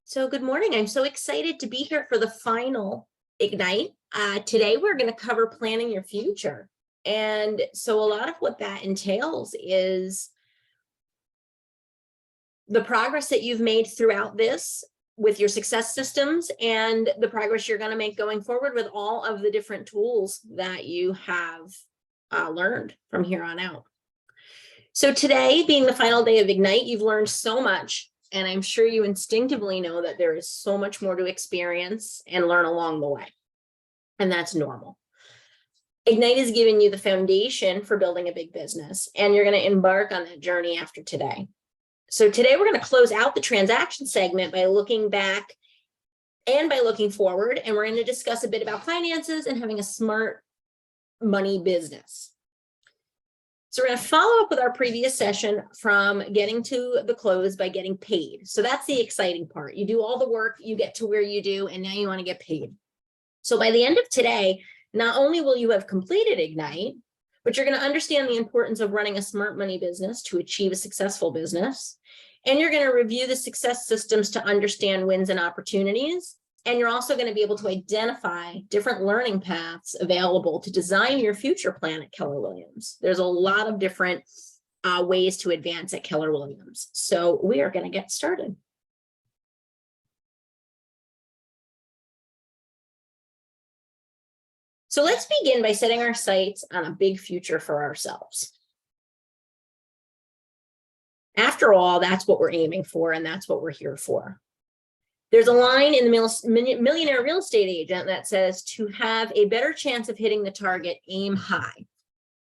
So good morning. I'm so excited to be here for the final Ignite. Today, we're going to cover planning your future. And so a lot of what that entails is the progress that you've made throughout this with your success systems and the progress you're going to make going forward with all of the different tools that you have learned from here on out. So today, being the final day of Ignite, you've learned so much, and I'm sure you instinctively know that there is so much more to experience and learn along the way, and that's normal. Ignite has given you the foundation for building a big business, and you're going to embark on that journey after today. So today we're going to close out the transaction segment by looking back and by looking forward, and we're going to discuss a bit about finances and having a smart money business. So we're going to follow up with our previous session from getting to the close by getting paid. So that's the exciting part. You do all the work, you get to where you do, and now you want to get paid. So by the end of today, not only will you have completed Ignite, but you're going to understand the importance of running a smart money business to achieve a successful business. And you're going to review the success systems to understand wins and opportunities. And you're also going to be able to identify different learning paths available to design your future plan at Keller Williams. There's a lot of different ways to advance at Keller Williams. So we are going to get started. So let's begin by setting our sights on a big future for ourselves. After all, that's what we're aiming for, and that's what we're here for. There's a line in the Millionaire Real Estate Agent that says, to have a better chance of hitting the target, aim high.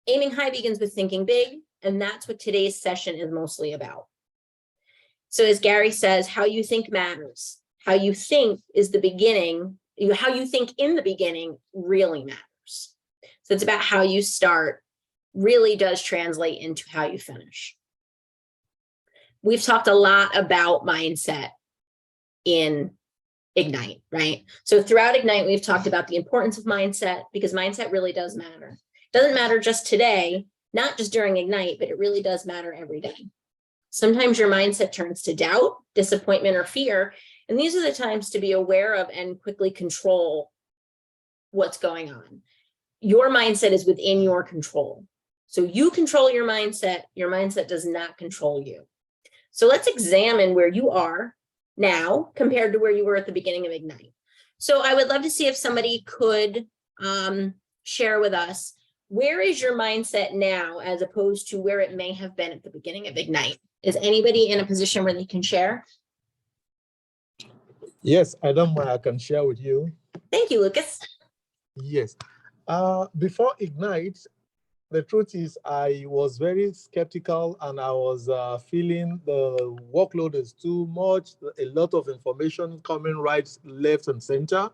Aiming high begins with thinking big, and that's what today's session is mostly about. So as Gary says, how you think matters. How you think is the beginning. How you think in the beginning really matters. So it's about how you start really does translate into how you finish. We've talked a lot about mindset in Ignite, right? So throughout Ignite, we've talked about the importance of mindset because mindset really does matter. It doesn't matter just today, not just during Ignite, but it really does matter every day. Sometimes your mindset turns to doubt, disappointment, or fear. And these are the times to be aware of and quickly control what's going on. Your mindset is within your control. So you control your mindset does not control you. So let's examine where you are now compared to where you were at the beginning of Ignite. So I would love to see if somebody could share with us, where is your mindset now as opposed to where it may have been at the beginning of Ignite? Is anybody in a position where they can share? Yes, I don't mind. I can share with you. Thank you, Lucas. Yes. Before Ignite, the truth is I was very skeptical and I was feeling the workload is too much, a lot of information coming right, left, and center,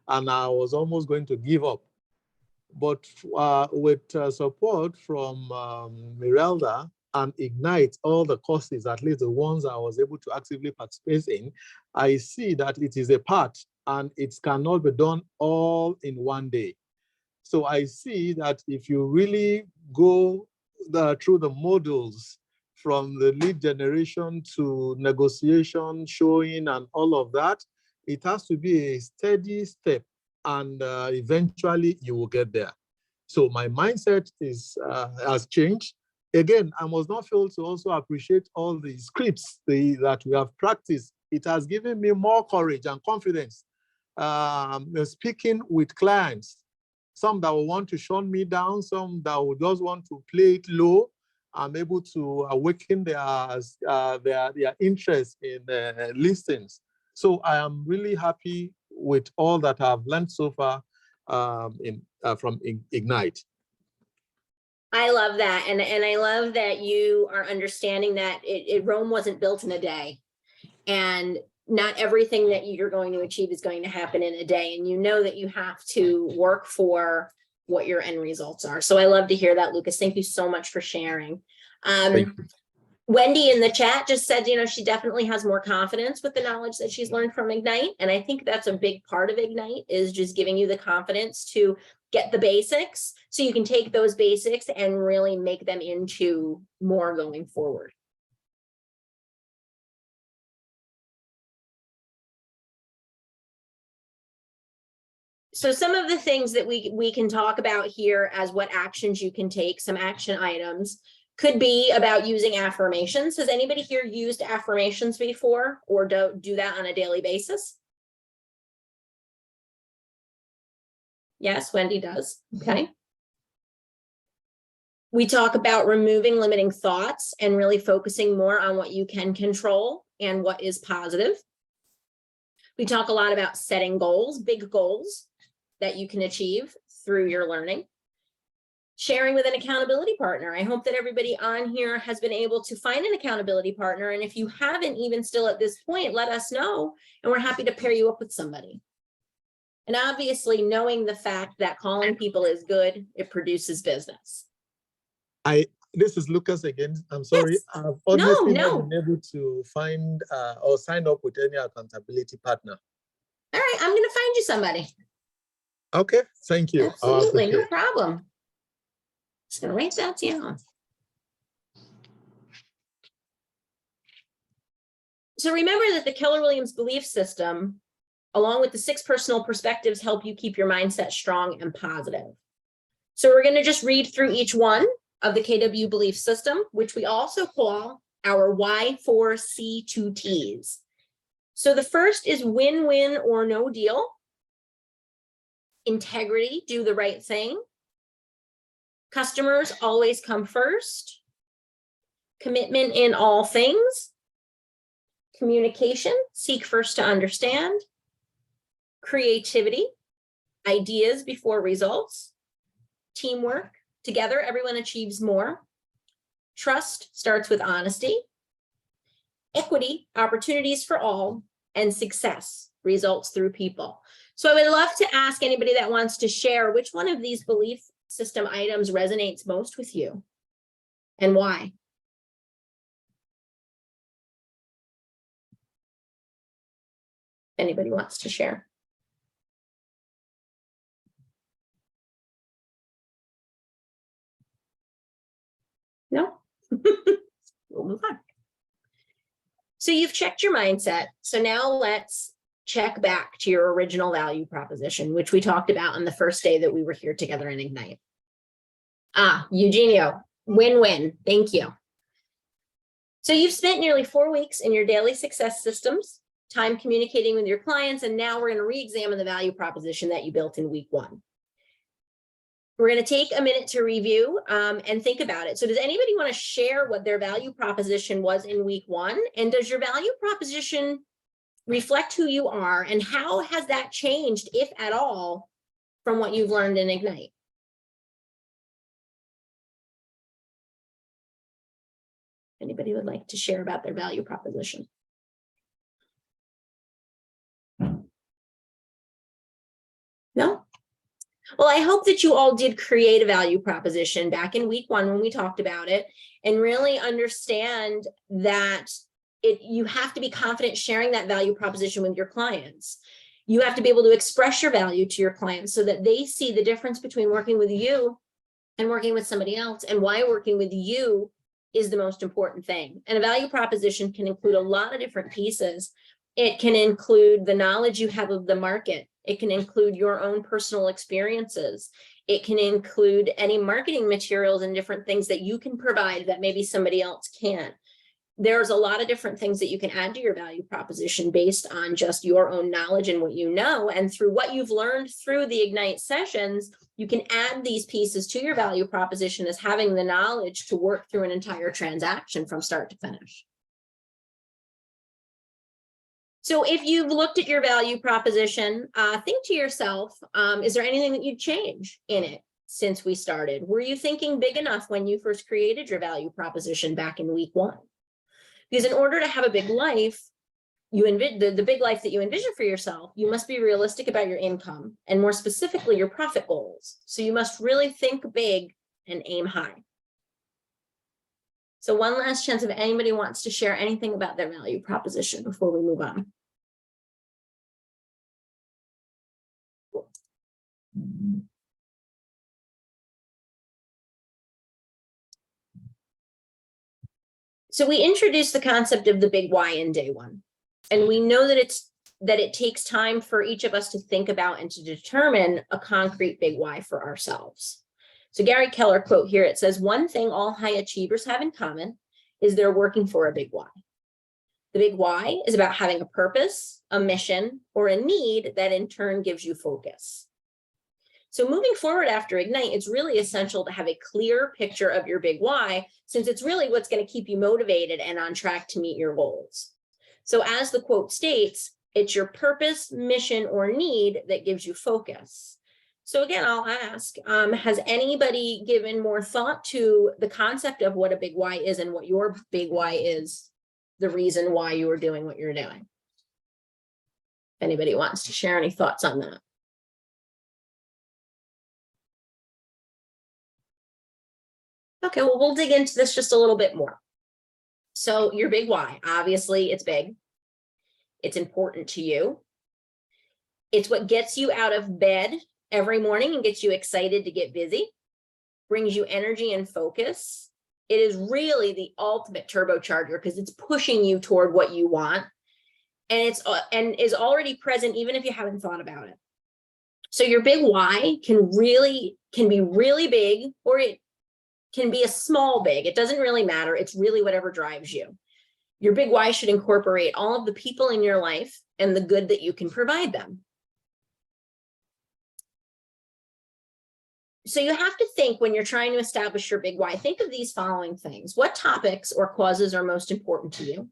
and I was almost going to give up. But with support from Mirelda and Ignite, all the courses, at least the ones I was able to actively participate in, I see that it is a part and it cannot be done all in one day. So I see that if you really go through the modules from the lead generation to negotiation, showing, and all of that, it has to be a steady step, and eventually you will get there. So my mindset has changed. Again, I must not fail to also appreciate all the scripts that we have practiced. It has given me more courage and confidence speaking with clients. Some that will want to shut me down, some that will just want to play it low. I'm able to awaken their interest in listings. So I am really happy with all that I've learned so far from Ignite. I love that. And I love that you are understanding that Rome wasn't built in a day. And not everything that you're going to achieve is going to happen in a day. And you know that you have to work for what your end results are. So I love to hear that, Lucas. Thank you so much for sharing. Wendy in the chat just said, she definitely has more confidence with the knowledge that she's learned from Ignite. And I think that's a big part of Ignite, is just giving you the confidence to get the basics so you can take those basics and really make them into more going forward. So some of the things that we can talk about here as what actions you can take, some action items, could be about using affirmations. Has anybody here used affirmations before or do that on a daily basis? Yes, Wendy does. Okay. We talk about removing limiting thoughts and really focusing more on what you can control and what is positive. We talk a lot about setting goals, big goals that you can achieve through your learning. Sharing with an accountability partner. I hope that everybody on here has been able to find an accountability partner. And if you haven't even still at this point, let us know, and we're happy to pair you up with somebody. And obviously, knowing the fact that calling people is good, it produces business. This is Lucas again. I'm sorry. Yes. I've honestly No. not been able to find or sign up with any accountability partner. All right, I'm going to find you somebody. Okay, thank you. Absolutely, no problem. Just going to write that down. So remember that the Keller Williams belief system, along with the 6 personal perspectives, help you keep your mindset strong and positive. So we're going to just read through each one of the KW belief system, which we also call our Y4C2Ts. So the first is win-win or no deal. Integrity, do the right thing. Customers always come first. Commitment in all things. Communication, seek first to understand. Creativity, ideas before results. Teamwork, together everyone achieves more. Trust starts with honesty. Equity, opportunities for all. And success results through people. So I would love to ask anybody that wants to share which one of these belief system items resonates most with you and why. Anybody wants to share? No? We'll move on. So you've checked your mindset. So now let's check back to your original value proposition, which we talked about on the first day that we were here together in Ignite. Eugenio, win-win. Thank you. So you've spent nearly 4 weeks in your daily success systems, time communicating with your clients, and now we're going to re-examine the value proposition that you built in week 1. We're going to take a minute to review and think about it. So does anybody want to share what their value proposition was in week 1? And does your value proposition reflect who you are? And how has that changed, if at all, from what you've learned in Ignite? Anybody would like to share about their value proposition? No? Well, I hope that you all did create a value proposition back in week 1 when we talked about it, and really understand that you have to be confident sharing that value proposition with your clients. You have to be able to express your value to your clients so that they see the difference between working with you and working with somebody else, and why working with you is the most important thing. And a value proposition can include a lot of different pieces. It can include the knowledge you have of the market. It can include your own personal experiences. It can include any marketing materials and different things that you can provide that maybe somebody else can't. There's a lot of different things that you can add to your value proposition based on just your own knowledge and what you know. And through what you've learned through the Ignite sessions, you can add these pieces to your value proposition as having the knowledge to work through an entire transaction from start to finish. So if you've looked at your value proposition, think to yourself, is there anything that you'd change in it since we started? Were you thinking big enough when you first created your value proposition back in week 1? Because in order to have a big life, the big life that you envision for yourself, you must be realistic about your income and more specifically your profit goals. So you must really think big and aim high. So one last chance if anybody wants to share anything about their value proposition before we move on. So we introduced the concept of the big why in day one. And we know that it takes time for each of us to think about and to determine a concrete big why for ourselves. So Gary Keller quote here, it says, one thing all high achievers have in common is they're working for a big why. The big why is about having a purpose, a mission, or a need that in turn gives you focus. So moving forward after Ignite, it's really essential to have a clear picture of your big why, since it's really what's going to keep you motivated and on track to meet your goals. So as the quote states, it's your purpose, mission, or need that gives you focus. So again, I'll ask, has anybody given more thought to the concept of what a big why is and what your big why is, the reason why you are doing what you're doing? If anybody wants to share any thoughts on that. Okay, well, we'll dig into this just a little bit more. So your big why, obviously it's big. It's important to you. It's what gets you out of bed every morning and gets you excited to get busy, brings you energy and focus. It is really the ultimate turbocharger because it's pushing you toward what you want. And is already present even if you haven't thought about it. So your big why can be really big, or it can be a small big. It doesn't really matter. It's really whatever drives you. Your big why should incorporate all of the people in your life and the good that you can provide them. So you have to think when you're trying to establish your big why, think of these following things. What topics or causes are most important to you?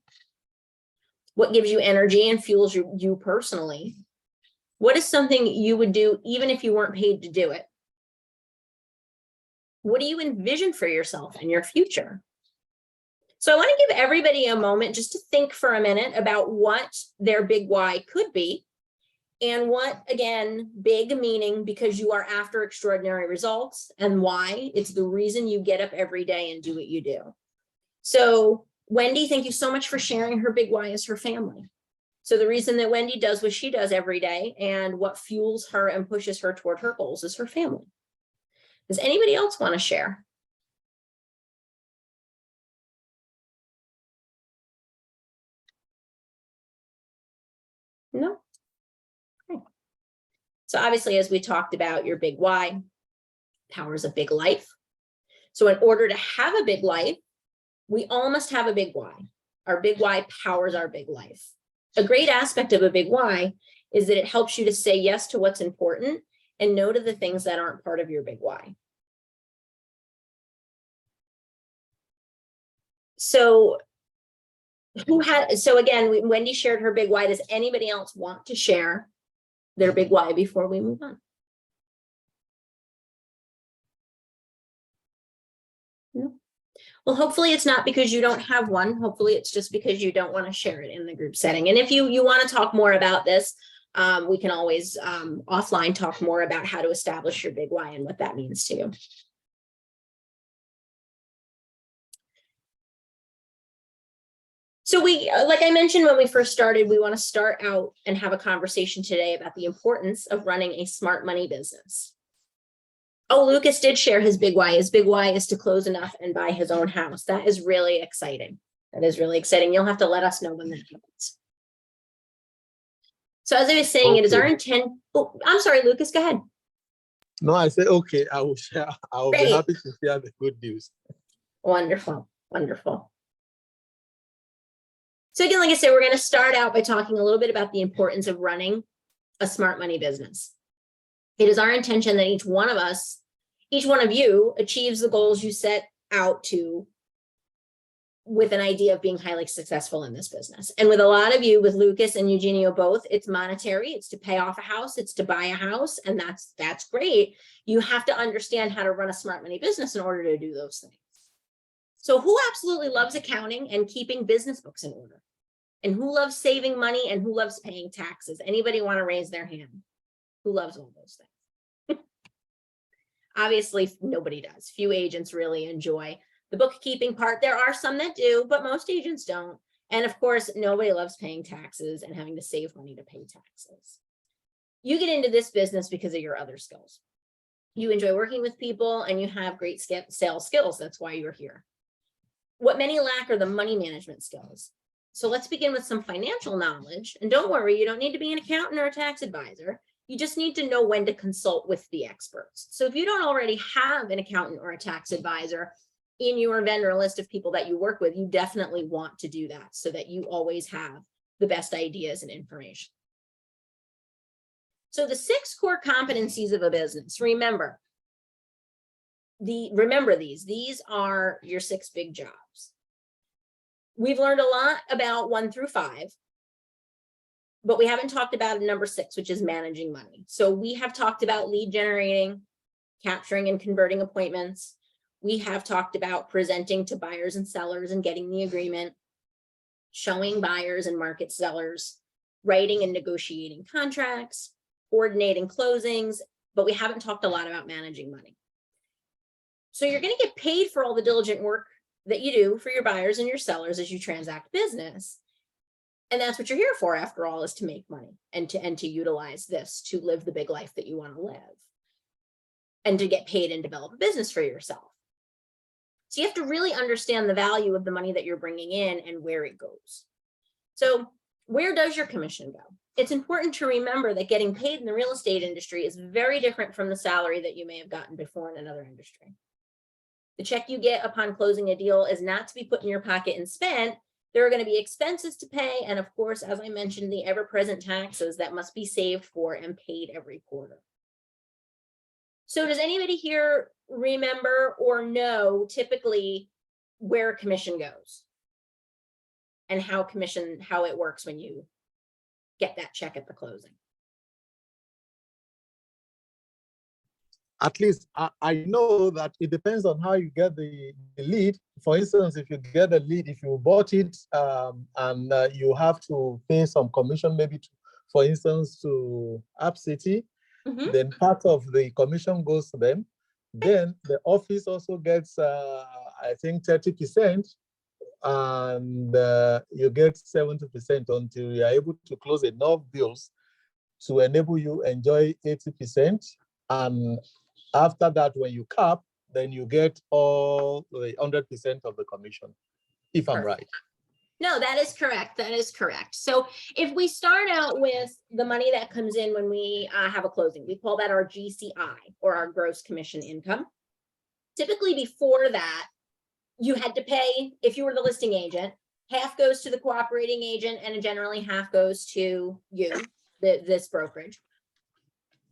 What gives you energy and fuels you personally? What is something you would do even if you weren't paid to do it? What do you envision for yourself and your future? So I want to give everybody a moment just to think for a minute about what their big why could be. And what, again, big meaning because you are after extraordinary results, and why it's the reason you get up every day and do what you do. So Wendy, thank you so much for sharing. Her big why is her family. So the reason that Wendy does what she does every day and what fuels her and pushes her toward her goals is her family. Does anybody else want to share? No? Okay. So obviously, as we talked about, your big why powers a big life. So in order to have a big life, we all must have a big why. Our big why powers our big life. A great aspect of a big why is that it helps you to say yes to what's important and no to the things that aren't part of your big why. So again, Wendy shared her big why. Does anybody else want to share their big why before we move on? No. Well, hopefully it's not because you don't have one. Hopefully it's just because you don't want to share it in the group setting. And if you want to talk more about this, we can always offline talk more about how to establish your big why and what that means to you. So like I mentioned when we first started, we want to start out and have a conversation today about the importance of running a smart money business. Oh, Lucas did share his big why. His big why is to close enough and buy his own house. That is really exciting. That is really exciting. You'll have to let us know when that happens. So as I was saying, okay. It is our intent. Oh, I'm sorry, Lucas, go ahead. No, I said, okay, I will share. I will be happy to share the good news. Wonderful, wonderful. So again, like I said, we're going to start out by talking a little bit about the importance of running a smart money business. It is our intention that each one of us, each one of you achieves the goals you set out to with an idea of being highly successful in this business. And with a lot of you, with Lucas and Eugenio both, it's monetary, it's to pay off a house, it's to buy a house, and that's great. You have to understand how to run a smart money business in order to do those things. So who absolutely loves accounting and keeping business books in order? And who loves saving money and who loves paying taxes? Anybody want to raise their hand? Who loves all those things? Obviously, nobody does. Few agents really enjoy the bookkeeping part. There are some that do, but most agents don't. And of course, nobody loves paying taxes and having to save money to pay taxes. You get into this business because of your other skills. You enjoy working with people and you have great sales skills. That's why you're here. What many lack are the money management skills. So let's begin with some financial knowledge. And don't worry, you don't need to be an accountant or a tax advisor. You just need to know when to consult with the experts. So if you don't already have an accountant or a tax advisor in your vendor list of people that you work with, you definitely want to do that so that you always have the best ideas and information. So the 6 core competencies of a business, remember these are your 6 big jobs. We've learned a lot about 1 through 5, but we haven't talked about number 6, which is managing money. So we have talked about lead generating, capturing and converting appointments. We have talked about presenting to buyers and sellers and getting the agreement, showing buyers and market sellers, writing and negotiating contracts, coordinating closings, but we haven't talked a lot about managing money. So you're going to get paid for all the diligent work that you do for your buyers and your sellers as you transact business. And that's what you're here for, after all, is to make money and to utilize this to live the big life that you want to live and to get paid and develop a business for yourself. So you have to really understand the value of the money that you're bringing in and where it goes. So where does your commission go? It's important to remember that getting paid in the real estate industry is very different from the salary that you may have gotten before in another industry. The check you get upon closing a deal is not to be put in your pocket and spent. There are going to be expenses to pay. And of course, as I mentioned, the ever-present taxes that must be saved for and paid every quarter. So does anybody here remember or know typically where commission goes and how it works when you get that check at the closing? At least I know that it depends on how you get the lead. For instance, if you get the lead, if you bought it and you have to pay some commission, maybe for instance, to App City, then part of the commission goes to them. Then the office also gets, I think, 30%, and you get 70% until you are able to close enough deals to enable you enjoy 80%. And after that, when you cap, then you get all the 100% of the commission, if I'm right. No, that is correct. That is correct. So if we start out with the money that comes in when we have a closing, we call that our GCI, or our gross commission income. Typically before that, you had to pay, if you were the listing agent, half goes to the cooperating agent and generally half goes to you, this brokerage.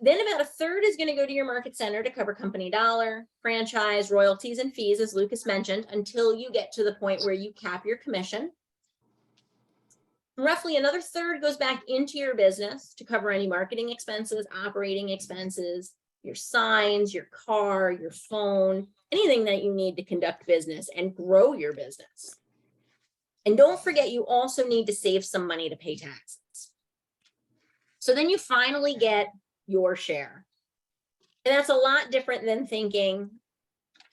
Then about a third is going to go to your market center to cover company dollar, franchise, royalties, and fees, as Lucas mentioned, until you get to the point where you cap your commission. Roughly another third goes back into your business to cover any marketing expenses, operating expenses, your signs, your car, your phone, anything that you need to conduct business and grow your business. And don't forget, you also need to save some money to pay taxes. So then you finally get your share. And that's a lot different than thinking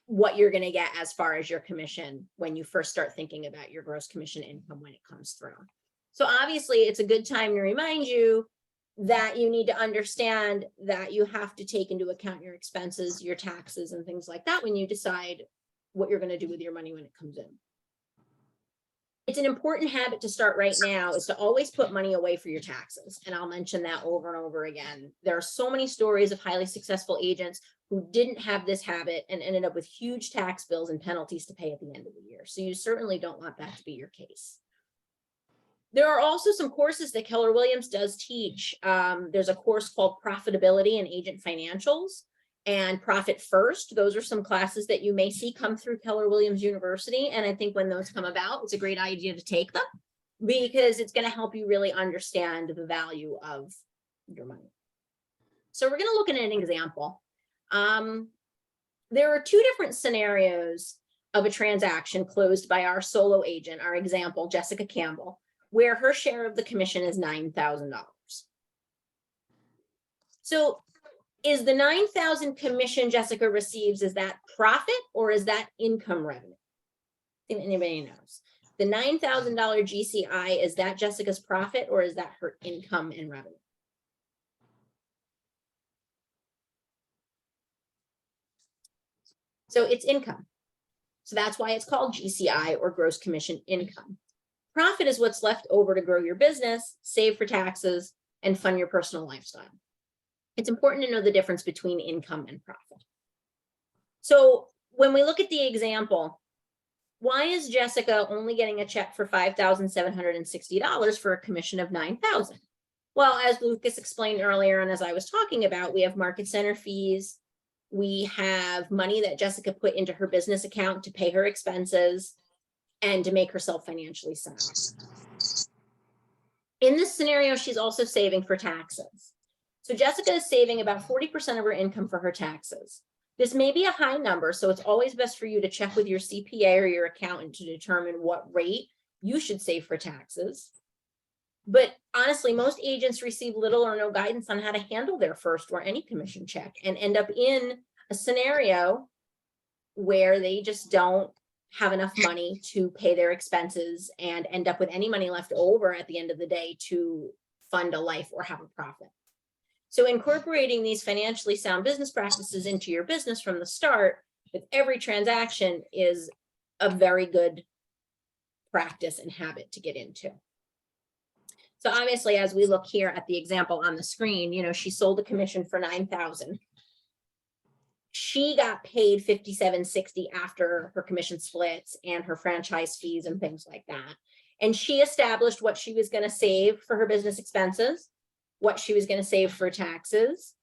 what you're going to get as far as your commission when you first start thinking about your gross commission income when it comes through. So obviously it's a good time to remind you that you need to understand that you have to take into account your expenses, your taxes, and things like that when you decide what you're going to do with your money when it comes in. It's an important habit to start right now is to always put money away for your taxes. And I'll mention that over and over again. There are so many stories of highly successful agents who didn't have this habit and ended up with huge tax bills and penalties to pay at the end of the year. So you certainly don't want that to be your case. There are also some courses that Keller Williams does teach. There's a course called Profitability and Agent Financials and Profit First. Those are some classes that you may see come through Keller Williams University. And I think when those come about, it's a great idea to take them because it's going to help you really understand the value of your money. So we're going to look at an example. There are 2 different scenarios of a transaction closed by our solo agent, our example, Jessica Campbell, where her share of the commission is $9,000. So is the $9,000 commission Jessica receives, is that profit or is that income revenue? See if anybody knows. The $9,000 GCI, is that Jessica's profit or is that her income and revenue? So it's income. So that's why it's called GCI, or gross commission income. Profit is what's left over to grow your business, save for taxes, and fund your personal lifestyle. It's important to know the difference between income and profit. So when we look at the example, why is Jessica only getting a check for $5,760 for a commission of $9,000? Well, as Lucas explained earlier, and as I was talking about, we have market center fees. We have money that Jessica put into her business account to pay her expenses and to make herself financially sound. In this scenario, she's also saving for taxes. So Jessica is saving about 40% of her income for her taxes. This may be a high number, so it's always best for you to check with your CPA or your accountant to determine what rate you should save for taxes. But honestly, most agents receive little or no guidance on how to handle their first or any commission check and end up in a scenario where they just don't have enough money to pay their expenses and end up with any money left over at the end of the day to fund a life or have a profit. So incorporating these financially sound business practices into your business from the start with every transaction is a very good practice and habit to get into. So obviously, as we look here at the example on the screen, you know, she sold a commission for $9,000. She got paid $57.60 after her commission splits and her franchise fees and things like that. And she established what she was going to save for her business expenses, what she was going to save for taxes,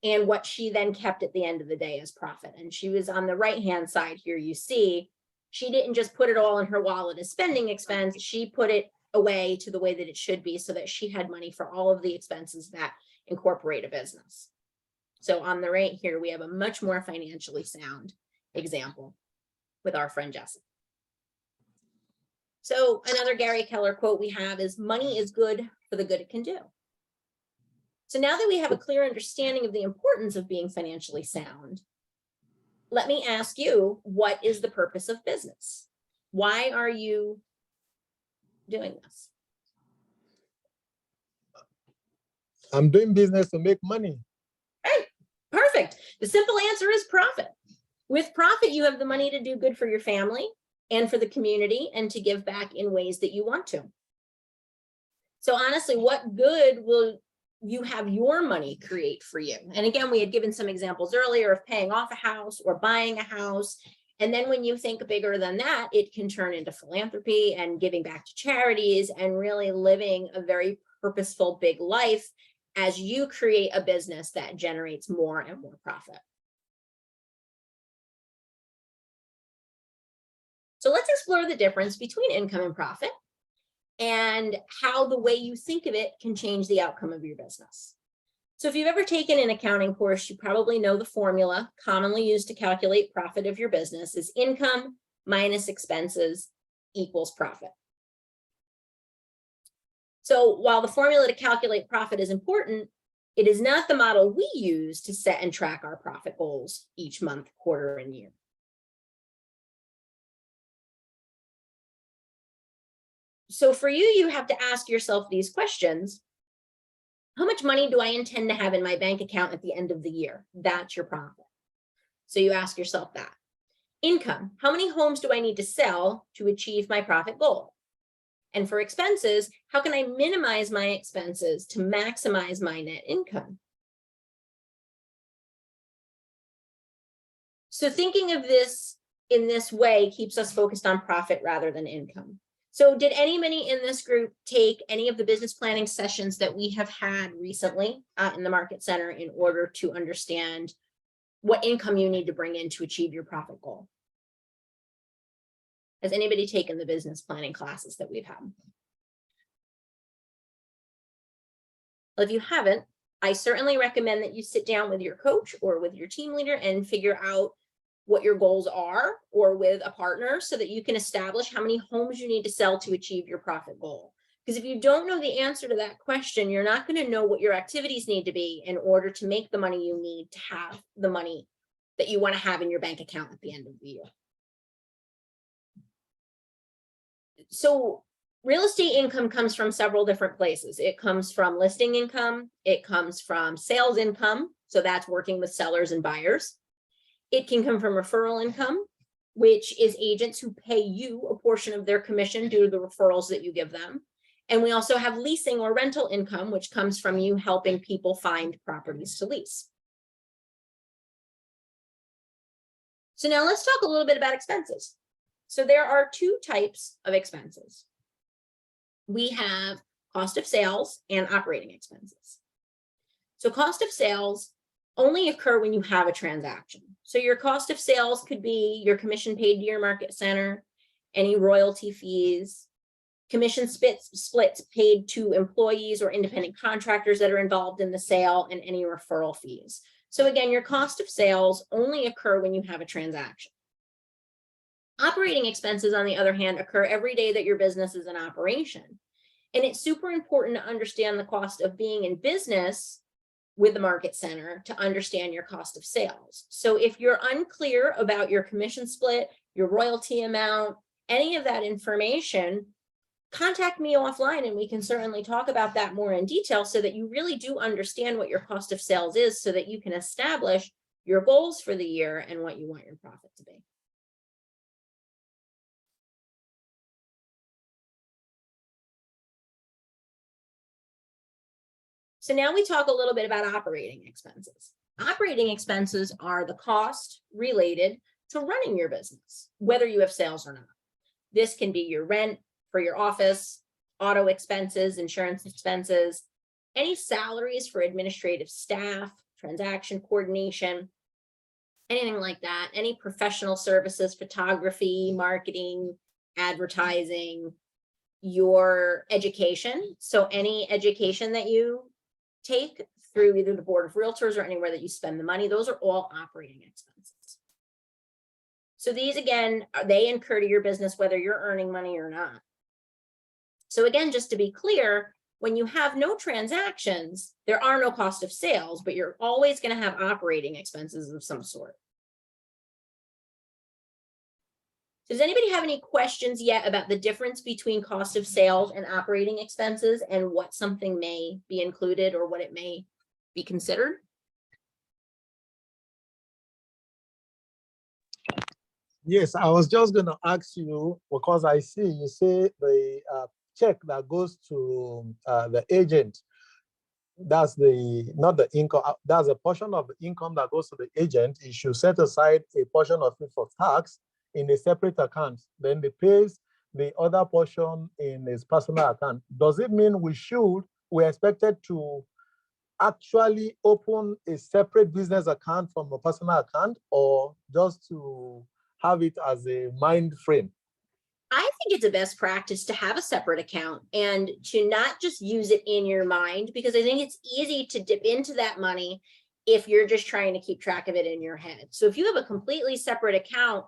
and what she then kept at the end of the day as profit. And she was on the right-hand side here. You see, she didn't just put it all in her wallet as spending expense. She put it away to the way that it should be so that she had money for all of the expenses that incorporate a business. So on the right here, we have a much more financially sound example with our friend Jessica. So another Gary Keller quote we have is, money is good for the good it can do. So now that we have a clear understanding of the importance of being financially sound, let me ask you, what is the purpose of business? Why are you doing this? I'm doing business to make money. Right, perfect. The simple answer is profit. With profit, you have the money to do good for your family and for the community and to give back in ways that you want to. So honestly, what good will you have your money create for you? And again, we had given some examples earlier of paying off a house or buying a house. And then when you think bigger than that, it can turn into philanthropy and giving back to charities and really living a very purposeful, big life as you create a business that generates more and more profit. So let's explore the difference between income and profit and how the way you think of it can change the outcome of your business. So if you've ever taken an accounting course, you probably know the formula commonly used to calculate profit of your business is income minus expenses equals profit. So while the formula to calculate profit is important, it is not the model we use to set and track our profit goals each month, quarter, and year. So for you, you have to ask yourself these questions. How much money do I intend to have in my bank account at the end of the year? That's your profit. So you ask yourself that. Income, how many homes do I need to sell to achieve my profit goal? And for expenses, how can I minimize my expenses to maximize my net income? So thinking of this in this way keeps us focused on profit rather than income. So did anybody in this group take any of the business planning sessions that we have had recently in the Market Center in order to understand what income you need to bring in to achieve your profit goal? Has anybody taken the business planning classes that we've had? Well, if you haven't, I certainly recommend that you sit down with your coach or with your team leader and figure out what your goals are, or with a partner, so that you can establish how many homes you need to sell to achieve your profit goal. Because if you don't know the answer to that question, you're not going to know what your activities need to be in order to make the money you need to have the money that you want to have in your bank account at the end of the year. So real estate income comes from several different places. It comes from listing income. It comes from sales income. So that's working with sellers and buyers. It can come from referral income, which is agents who pay you a portion of their commission due to the referrals that you give them. And we also have leasing or rental income, which comes from you helping people find properties to lease. So now let's talk a little bit about expenses. So there are two types of expenses. We have cost of sales and operating expenses. So cost of sales only occur when you have a transaction. So your cost of sales could be your commission paid to your market center, any royalty fees, commission splits paid to employees or independent contractors that are involved in the sale, and any referral fees. So again, your cost of sales only occur when you have a transaction. Operating expenses, on the other hand, occur every day that your business is in operation. And it's super important to understand the cost of being in business with the market center to understand your cost of sales. So if you're unclear about your commission split, your royalty amount, any of that information, contact me offline and we can certainly talk about that more in detail so that you really do understand what your cost of sales is, so that you can establish your goals for the year and what you want your profit to be. So now we talk a little bit about operating expenses. Operating expenses are the cost related to running your business, whether you have sales or not. This can be your rent for your office, auto expenses, insurance expenses, any salaries for administrative staff, transaction coordination, anything like that, any professional services, photography, marketing, advertising, your education. So any education that you take through either the Board of Realtors or anywhere that you spend the money, those are all operating expenses. So these, again, they incur to your business whether you're earning money or not. So again, just to be clear, when you have no transactions, there are no cost of sales, but you're always going to have operating expenses of some sort. Does anybody have any questions yet about the difference between cost of sales and operating expenses, and what something may be included or what it may be considered? Yes, I was just going to ask you, because I see you say the check that goes to the agent, that's not the income, that's a portion of the income that goes to the agent. You should set aside a portion of it for tax in a separate account. Then they pays the other portion in his personal account. Does it mean we're expected to actually open a separate business account from a personal account, or just to have it as a mind frame? I think it's a best practice to have a separate account and to not just use it in your mind, because I think it's easy to dip into that money if you're just trying to keep track of it in your head. So if you have a completely separate account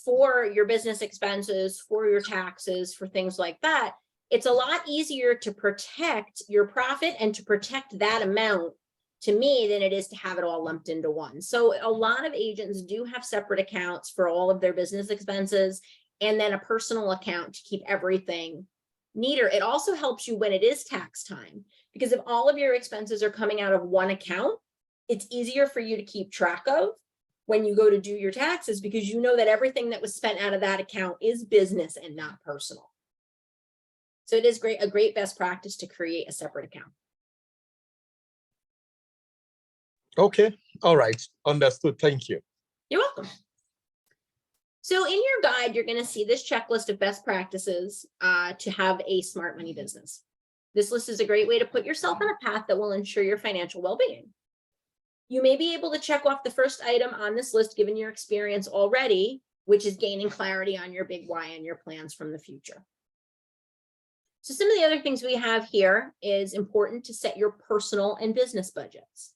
for your business expenses, for your taxes, for things like that, it's a lot easier to protect your profit and to protect that amount, to me, than it is to have it all lumped into one. So a lot of agents do have separate accounts for all of their business expenses, and then a personal account to keep everything neater. It also helps you when it is tax time, because if all of your expenses are coming out of one account, it's easier for you to keep track of when you go to do your taxes, because you know that everything that was spent out of that account is business and not personal. So it is a great best practice to create a separate account. Okay, all right, understood, thank you. You're welcome. So in your guide, you're going to see this checklist of best practices to have a smart money business. This list is a great way to put yourself on a path that will ensure your financial well-being. You may be able to check off the first item on this list given your experience already, which is gaining clarity on your big why and your plans from the future. So some of the other things we have here is important to set your personal and business budgets.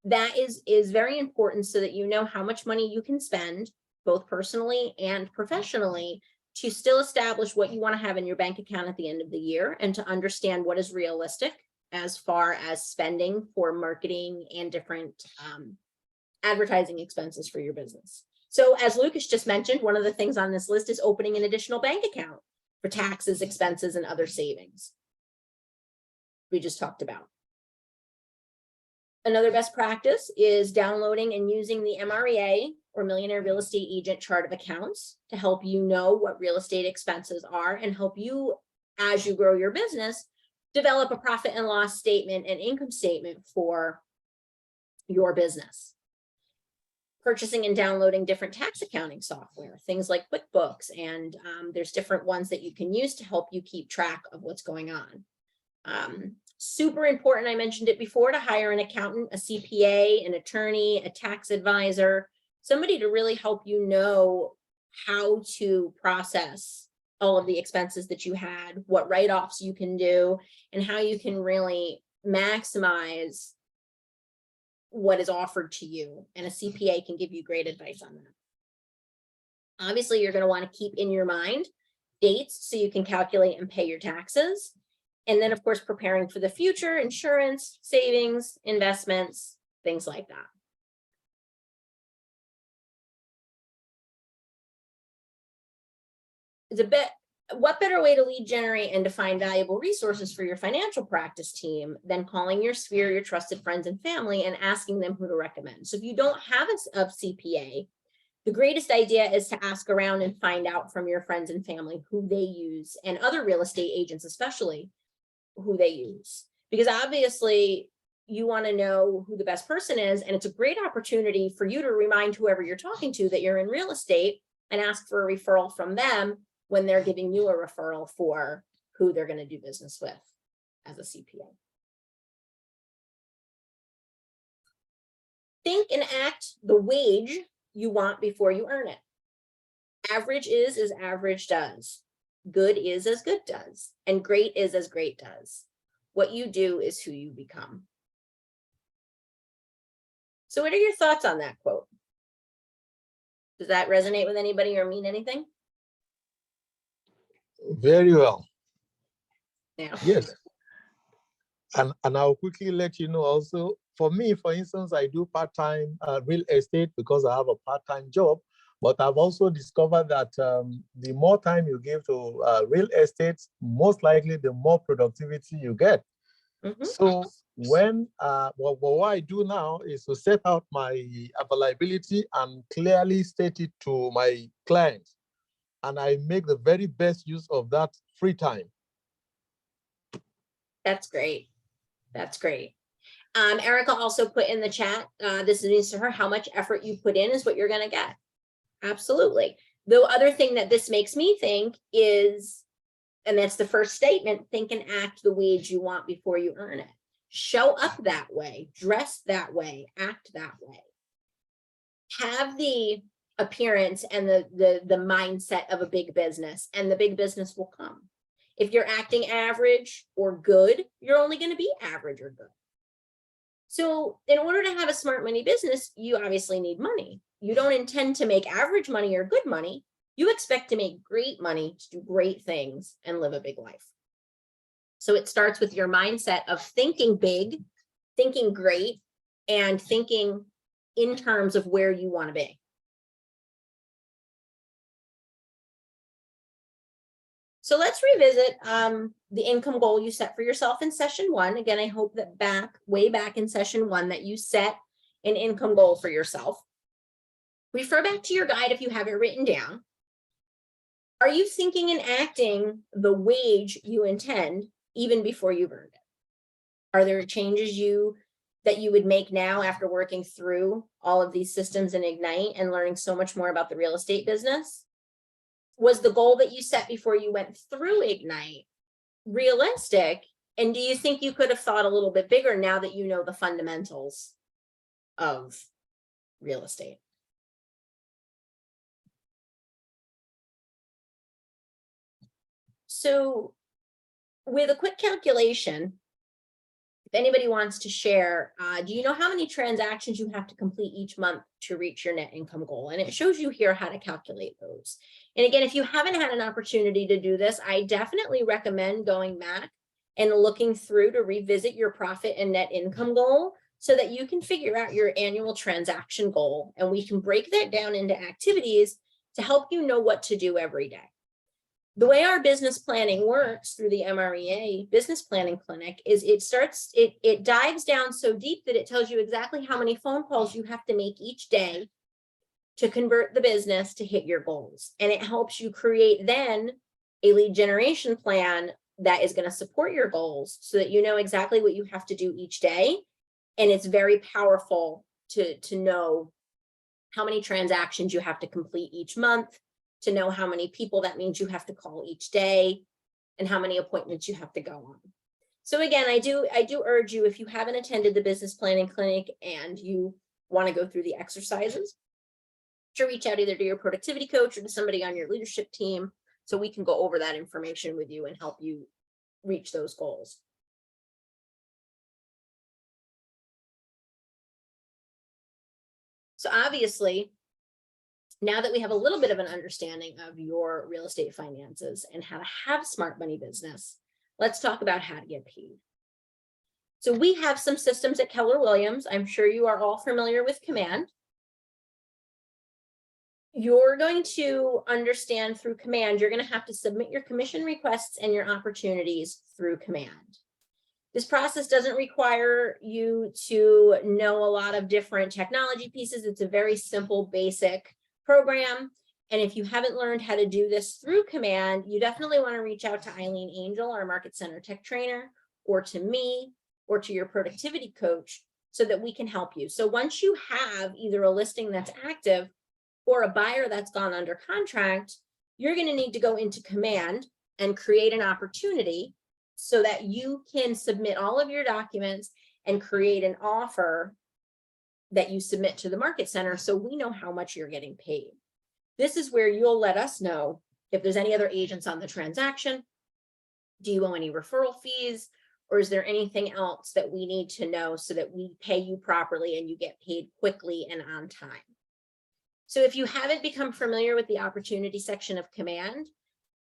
That is very important so that you know how much money you can spend, both personally and professionally, to still establish what you want to have in your bank account at the end of the year, and to understand what is realistic as far as spending for marketing and different advertising expenses for your business. So as Lucas just mentioned, one of the things on this list is opening an additional bank account for taxes, expenses, and other savings. We just talked about. Another best practice is downloading and using the MREA or Millionaire Real Estate Agent Chart of Accounts to help you know what real estate expenses are and help you, as you grow your business, develop a profit and loss statement and income statement for your business. Purchasing and downloading different tax accounting software, things like QuickBooks, and there's different ones that you can use to help you keep track of what's going on. Super important, I mentioned it before, to hire an accountant, a CPA, an attorney, a tax advisor, somebody to really help you know how to process all of the expenses that you had, what write-offs you can do, and how you can really maximize what is offered to you. And a CPA can give you great advice on that. Obviously, you're going to want to keep in your mind dates so you can calculate and pay your taxes. And then, of course, preparing for the future, insurance, savings, investments, things like that. It's a bit, what better way to lead generate and to find valuable resources for your financial practice team than calling your sphere, your trusted friends and family, and asking them who to recommend. So if you don't have a CPA, the greatest idea is to ask around and find out from your friends and family who they use, and other real estate agents especially, who they use, because obviously you want to know who the best person is. And it's a great opportunity for you to remind whoever you're talking to that you're in real estate and ask for a referral from them when they're giving you a referral for who they're going to do business with as a CPA. Think and act the wage you want before you earn it. Average is as average does. Good is as good does, and great is as great does. What you do is who you become. So what are your thoughts on that quote? Does that resonate with anybody or mean anything? Very well. Yeah. Yes. And I'll quickly let you know also, for me, for instance, I do part-time real estate because I have a part-time job. But I've also discovered that the more time you give to real estate, most likely the more productivity you get. Mm-hmm. So when what I do now is to set out my availability and clearly state it to my clients, and I make the very best use of that free time. That's great. That's great. Erica also put in the chat, this means to her, how much effort you put in is what you're going to get. Absolutely. The other thing that this makes me think is, and that's the first statement, think and act the wage you want before you earn it. Show up that way, dress that way, act that way. Have the appearance and the mindset of a big business, and the big business will come. If you're acting average or good, you're only going to be average or good. So in order to have a smart money business, you obviously need money. You don't intend to make average money or good money. You expect to make great money, to do great things, and live a big life. So it starts with your mindset of thinking big, thinking great, and thinking in terms of where you want to be. So let's revisit the income goal you set for yourself in session 1. Again, I hope that way back in session 1 that you set an income goal for yourself. Refer back to your guide if you have it written down. Are you thinking and acting the wage you intend even before you've earned it? Are there changes that you would make now after working through all of these systems in Ignite and learning so much more about the real estate business? Was the goal that you set before you went through Ignite realistic? And do you think you could have thought a little bit bigger now that you know the fundamentals of real estate? So with a quick calculation, if anybody wants to share, do you know how many transactions you have to complete each month to reach your net income goal? And it shows you here how to calculate those. And again, if you haven't had an opportunity to do this, I definitely recommend going back and looking through to revisit your profit and net income goal so that you can figure out your annual transaction goal. And we can break that down into activities to help you know what to do every day. The way our business planning works through the MREA Business Planning Clinic is it dives down so deep that it tells you exactly how many phone calls you have to make each day to convert the business to hit your goals. And it helps you create then a lead generation plan that is going to support your goals so that you know exactly what you have to do each day. And it's very powerful to know how many transactions you have to complete each month, to know how many people that means you have to call each day, and how many appointments you have to go on. So again, I do urge you, if you haven't attended the business planning clinic and you want to go through the exercises, to reach out either to your productivity coach or to somebody on your leadership team so we can go over that information with you and help you reach those goals. So obviously, now that we have a little bit of an understanding of your real estate finances and how to have smart money business, let's talk about how to get paid. So we have some systems at Keller Williams. I'm sure you are all familiar with Command. You're going to understand through Command, you're going to have to submit your commission requests and your opportunities through Command. This process doesn't require you to know a lot of different technology pieces. It's a very simple, basic program. And if you haven't learned how to do this through Command, you definitely want to reach out to Eileen Angel, our Market Center Tech Trainer, or to me, or to your productivity coach so that we can help you. So once you have either a listing that's active or a buyer that's gone under contract, you're going to need to go into Command and create an opportunity so that you can submit all of your documents and create an offer that you submit to the Market Center so we know how much you're getting paid. This is where you'll let us know if there's any other agents on the transaction. Do you owe any referral fees? Or is there anything else that we need to know so that we pay you properly and you get paid quickly and on time? So if you haven't become familiar with the opportunity section of Command,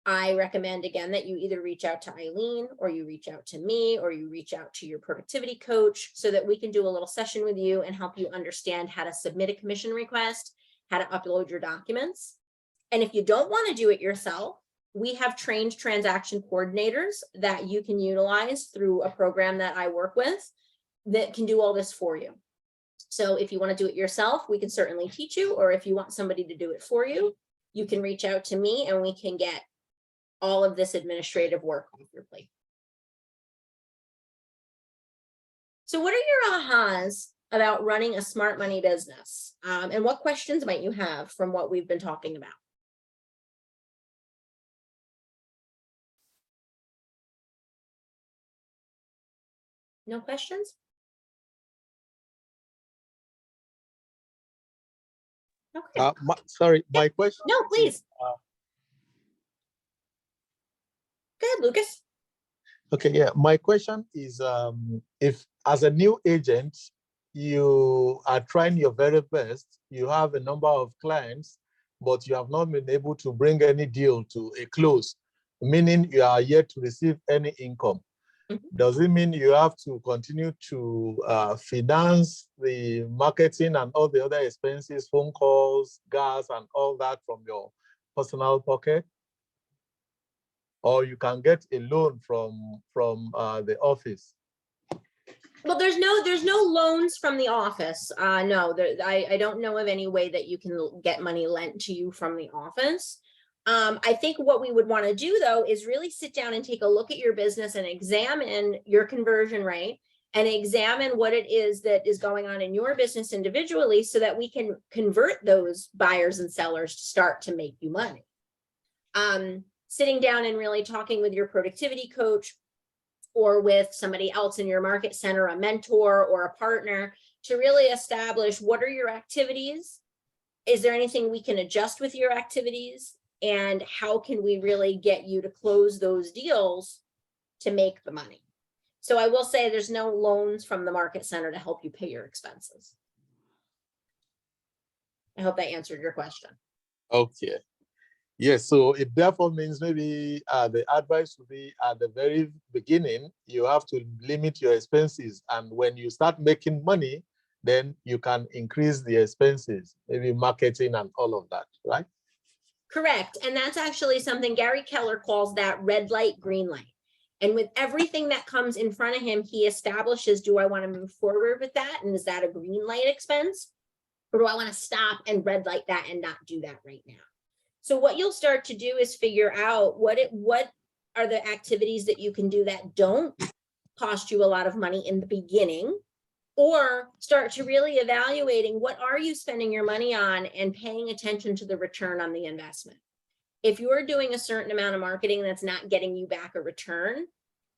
I recommend again that you either reach out to Eileen or you reach out to me or you reach out to your productivity coach so that we can do a little session with you and help you understand how to submit a commission request, how to upload your documents. And if you don't want to do it yourself, we have trained transaction coordinators that you can utilize through a program that I work with that can do all this for you. So if you want to do it yourself, we can certainly teach you, or if you want somebody to do it for you, you can reach out to me and we can get all of this administrative work off your plate. So what are your ahas about running a smart money business? And what questions might you have from what we've been talking about? No questions? Okay. Sorry, my question. No, please. Go ahead, Lucas. Okay, yeah. My question is, if as a new agent, you are trying your very best, you have a number of clients, but you have not been able to bring any deal to a close, meaning you are yet to receive any income. Does it mean you have to continue to finance the marketing and all the other expenses, phone calls, gas, and all that from your personal pocket? Or you can get a loan from the office? Well, there's no loans from the office. No, I don't know of any way that you can get money lent to you from the office. I think what we would want to do though is really sit down and take a look at your business and examine your conversion rate and examine what it is that is going on in your business individually so that we can convert those buyers and sellers to start to make you money. Sitting down and really talking with your productivity coach or with somebody else in your market center, a mentor or a partner, to really establish what are your activities? Is there anything we can adjust with your activities? And how can we really get you to close those deals to make the money? So I will say there's no loans from the market center to help you pay your expenses. I hope that answered your question. Okay. Yes, so it therefore means maybe the advice would be at the very beginning, you have to limit your expenses. And when you start making money, then you can increase the expenses, maybe marketing and all of that, right? Correct. And that's actually something Gary Keller calls that red light, green light. And with everything that comes in front of him, he establishes, do I want to move forward with that? And is that a green light expense? Or do I want to stop and red light that and not do that right now? So what you'll start to do is figure out what are the activities that you can do that don't cost you a lot of money in the beginning, or start to really evaluating what are you spending your money on and paying attention to the return on the investment. If you're doing a certain amount of marketing that's not getting you back a return,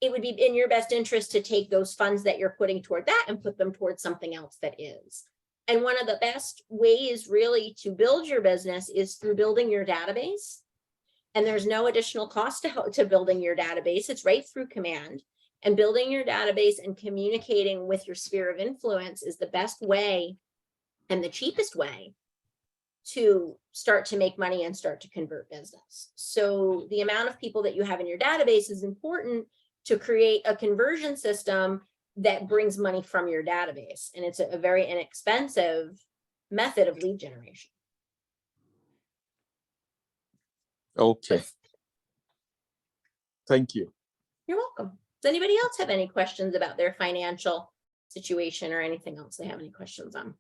it would be in your best interest to take those funds that you're putting toward that and put them towards something else that is. And one of the best ways really to build your business is through building your database. And there's no additional cost to building your database. It's right through Command. And building your database and communicating with your sphere of influence is the best way and the cheapest way to start to make money and start to convert business. So the amount of people that you have in your database is important to create a conversion system that brings money from your database. And it's a very inexpensive method of lead generation. Okay. Thank you. You're welcome. Does anybody else have any questions about their financial situation or anything else they have any questions on?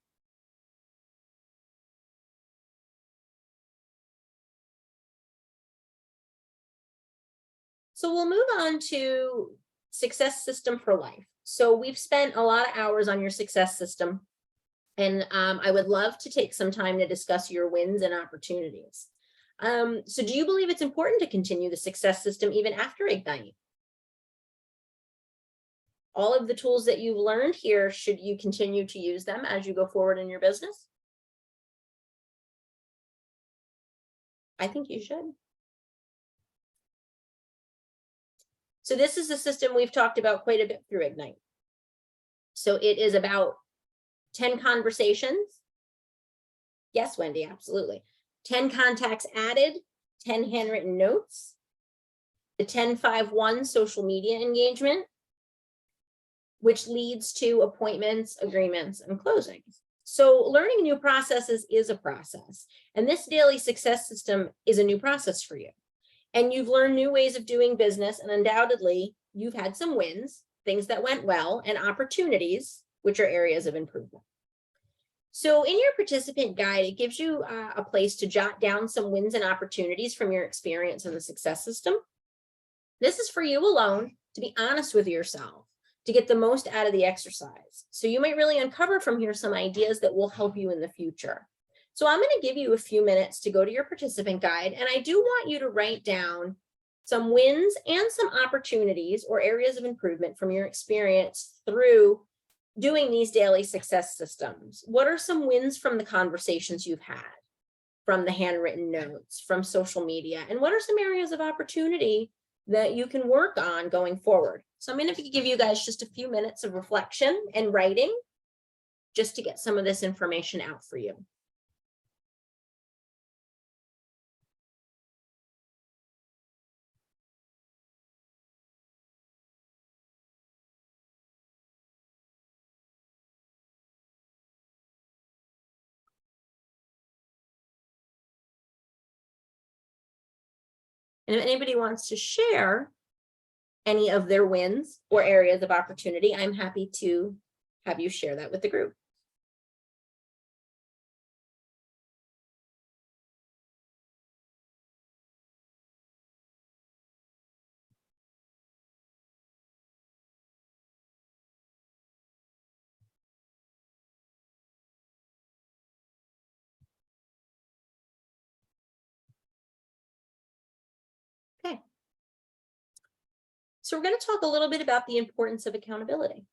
So we'll move on to success system for life. So we've spent a lot of hours on your success system, and I would love to take some time to discuss your wins and opportunities. So do you believe it's important to continue the success system even after Ignite? All of the tools that you've learned here, should you continue to use them as you go forward in your business? I think you should. So this is a system we've talked about quite a bit through Ignite. So it is about 10 conversations. Yes, Wendy, absolutely. 10 contacts added, 10 handwritten notes, the 10-5-1 social media engagement, which leads to appointments, agreements, and closings. So learning new processes is a process. And this daily success system is a new process for you. And you've learned new ways of doing business, and undoubtedly you've had some wins, things that went well, and opportunities, which are areas of improvement. So in your participant guide, it gives you a place to jot down some wins and opportunities from your experience in the success system. This is for you alone to be honest with yourself, to get the most out of the exercise. So you might really uncover from here some ideas that will help you in the future. So I'm going to give you a few minutes to go to your participant guide, and I do want you to write down some wins and some opportunities or areas of improvement from your experience through doing these daily success systems. What are some wins from the conversations you've had, from the handwritten notes, from social media, and what are some areas of opportunity that you can work on going forward? So I'm going to give you guys just a few minutes of reflection and writing just to get some of this information out for you. And if anybody wants to share any of their wins or areas of opportunity, I'm happy to have you share that with the group. Okay. So we're going to talk a little bit about the importance of accountability.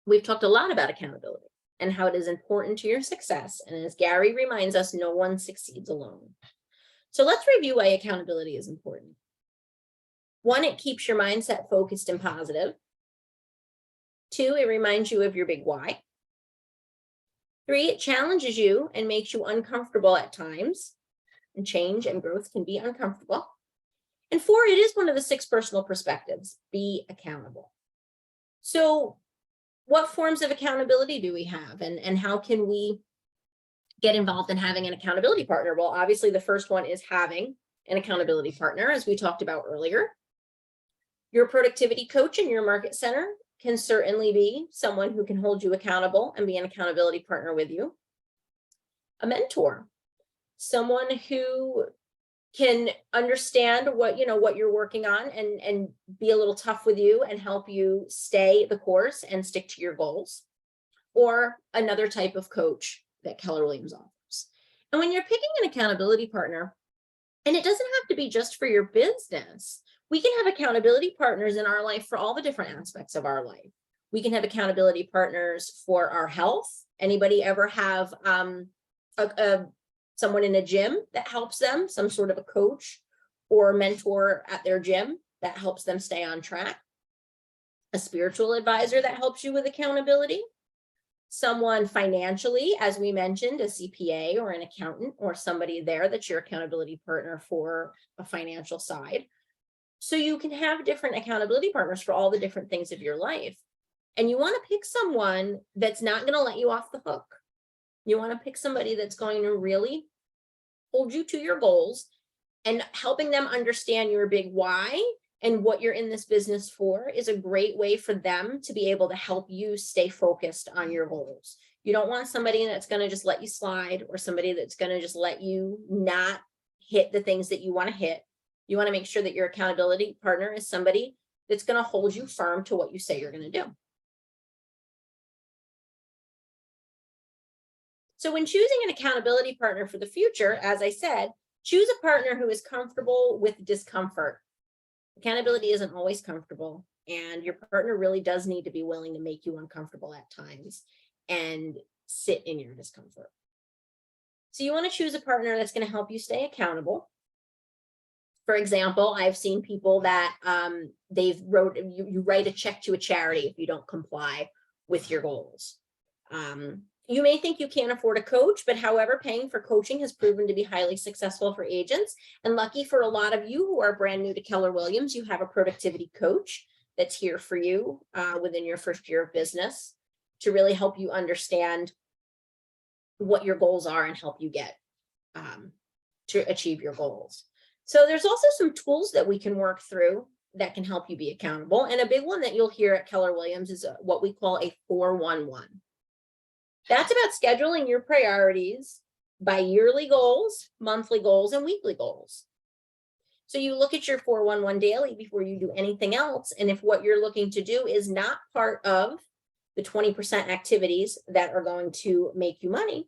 We've talked a lot about accountability and how it is important to your success. And as Gary reminds us, no one succeeds alone. So let's review why accountability is important. 1, it keeps your mindset focused and positive. 2, it reminds you of your big why. 3, it challenges you and makes you uncomfortable at times. And change and growth can be uncomfortable. And 4, it is one of the 6 personal perspectives. Be accountable. So what forms of accountability do we have, and how can we get involved in having an accountability partner? Well, obviously the first one is having an accountability partner, as we talked about earlier. Your productivity coach in your market center can certainly be someone who can hold you accountable and be an accountability partner with you. A mentor, someone who can understand what you're working on and be a little tough with you and help you stay the course and stick to your goals. Or another type of coach that Keller Williams offers. And when you're picking an accountability partner, and it doesn't have to be just for your business, we can have accountability partners in our life for all the different aspects of our life. We can have accountability partners for our health. Anybody ever have someone in a gym that helps them, some sort of a coach or mentor at their gym that helps them stay on track? A spiritual advisor that helps you with accountability? Someone financially, as we mentioned, a CPA or an accountant or somebody there that's your accountability partner for a financial side. So you can have different accountability partners for all the different things of your life. And you want to pick someone that's not going to let you off the hook. You want to pick somebody that's going to really hold you to your goals and helping them understand your big why and what you're in this business for is a great way for them to be able to help you stay focused on your goals. You don't want somebody that's going to just let you slide or somebody that's going to just let you not hit the things that you want to hit. You want to make sure that your accountability partner is somebody that's going to hold you firm to what you say you're going to do. So when choosing an accountability partner for the future, as I said, choose a partner who is comfortable with discomfort. Accountability isn't always comfortable, and your partner really does need to be willing to make you uncomfortable at times and sit in your discomfort. So you want to choose a partner that's going to help you stay accountable. For example, I've seen people that you write a check to a charity if you don't comply with your goals. You may think you can't afford a coach, but however, paying for coaching has proven to be highly successful for agents. And lucky for a lot of you who are brand new to Keller Williams, you have a productivity coach that's here for you within your first year of business to really help you understand what your goals are and help you get to achieve your goals. So there's also some tools that we can work through that can help you be accountable. And a big one that you'll hear at Keller Williams is what we call a 411. That's about scheduling your priorities by yearly goals, monthly goals, and weekly goals. So you look at your 411 daily before you do anything else. And if what you're looking to do is not part of the 20% activities that are going to make you money,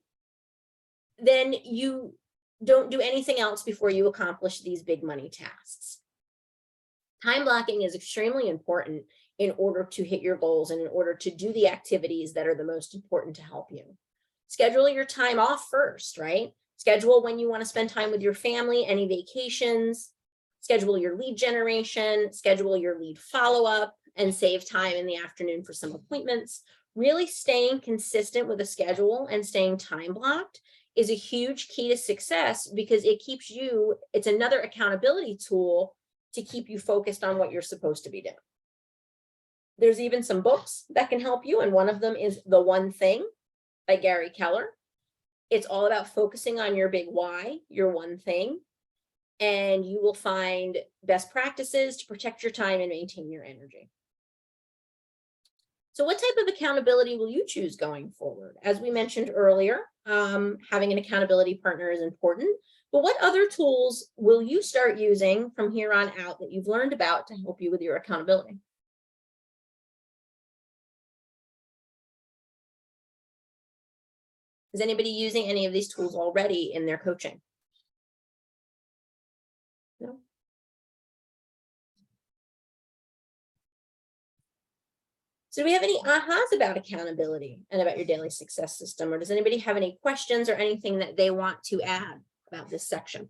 then you don't do anything else before you accomplish these big money tasks. Time blocking is extremely important in order to hit your goals and in order to do the activities that are the most important to help you. Schedule your time off first, right? Schedule when you want to spend time with your family, any vacations, schedule your lead generation, schedule your lead follow-up, and save time in the afternoon for some appointments. Really staying consistent with a schedule and staying time blocked is a huge key to success because it keeps you, it's another accountability tool to keep you focused on what you're supposed to be doing. There's even some books that can help you, and one of them is The One Thing by Gary Keller. It's all about focusing on your big why, your one thing, and you will find best practices to protect your time and maintain your energy. So what type of accountability will you choose going forward? As we mentioned earlier, having an accountability partner is important, but what other tools will you start using from here on out that you've learned about to help you with your accountability? Is anybody using any of these tools already in their coaching? No? So do we have any ahas about accountability and about your daily success system? Or does anybody have any questions or anything that they want to add about this section?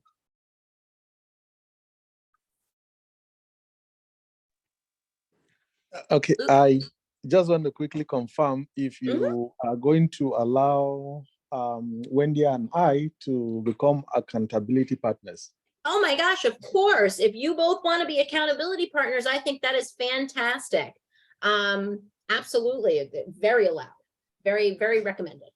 Okay, I just want to quickly confirm if you are going to allow Wendy and I to become accountability partners. Oh my gosh, of course. If you both want to be accountability partners, I think that is fantastic. Absolutely. Very allowed. Very, very recommended.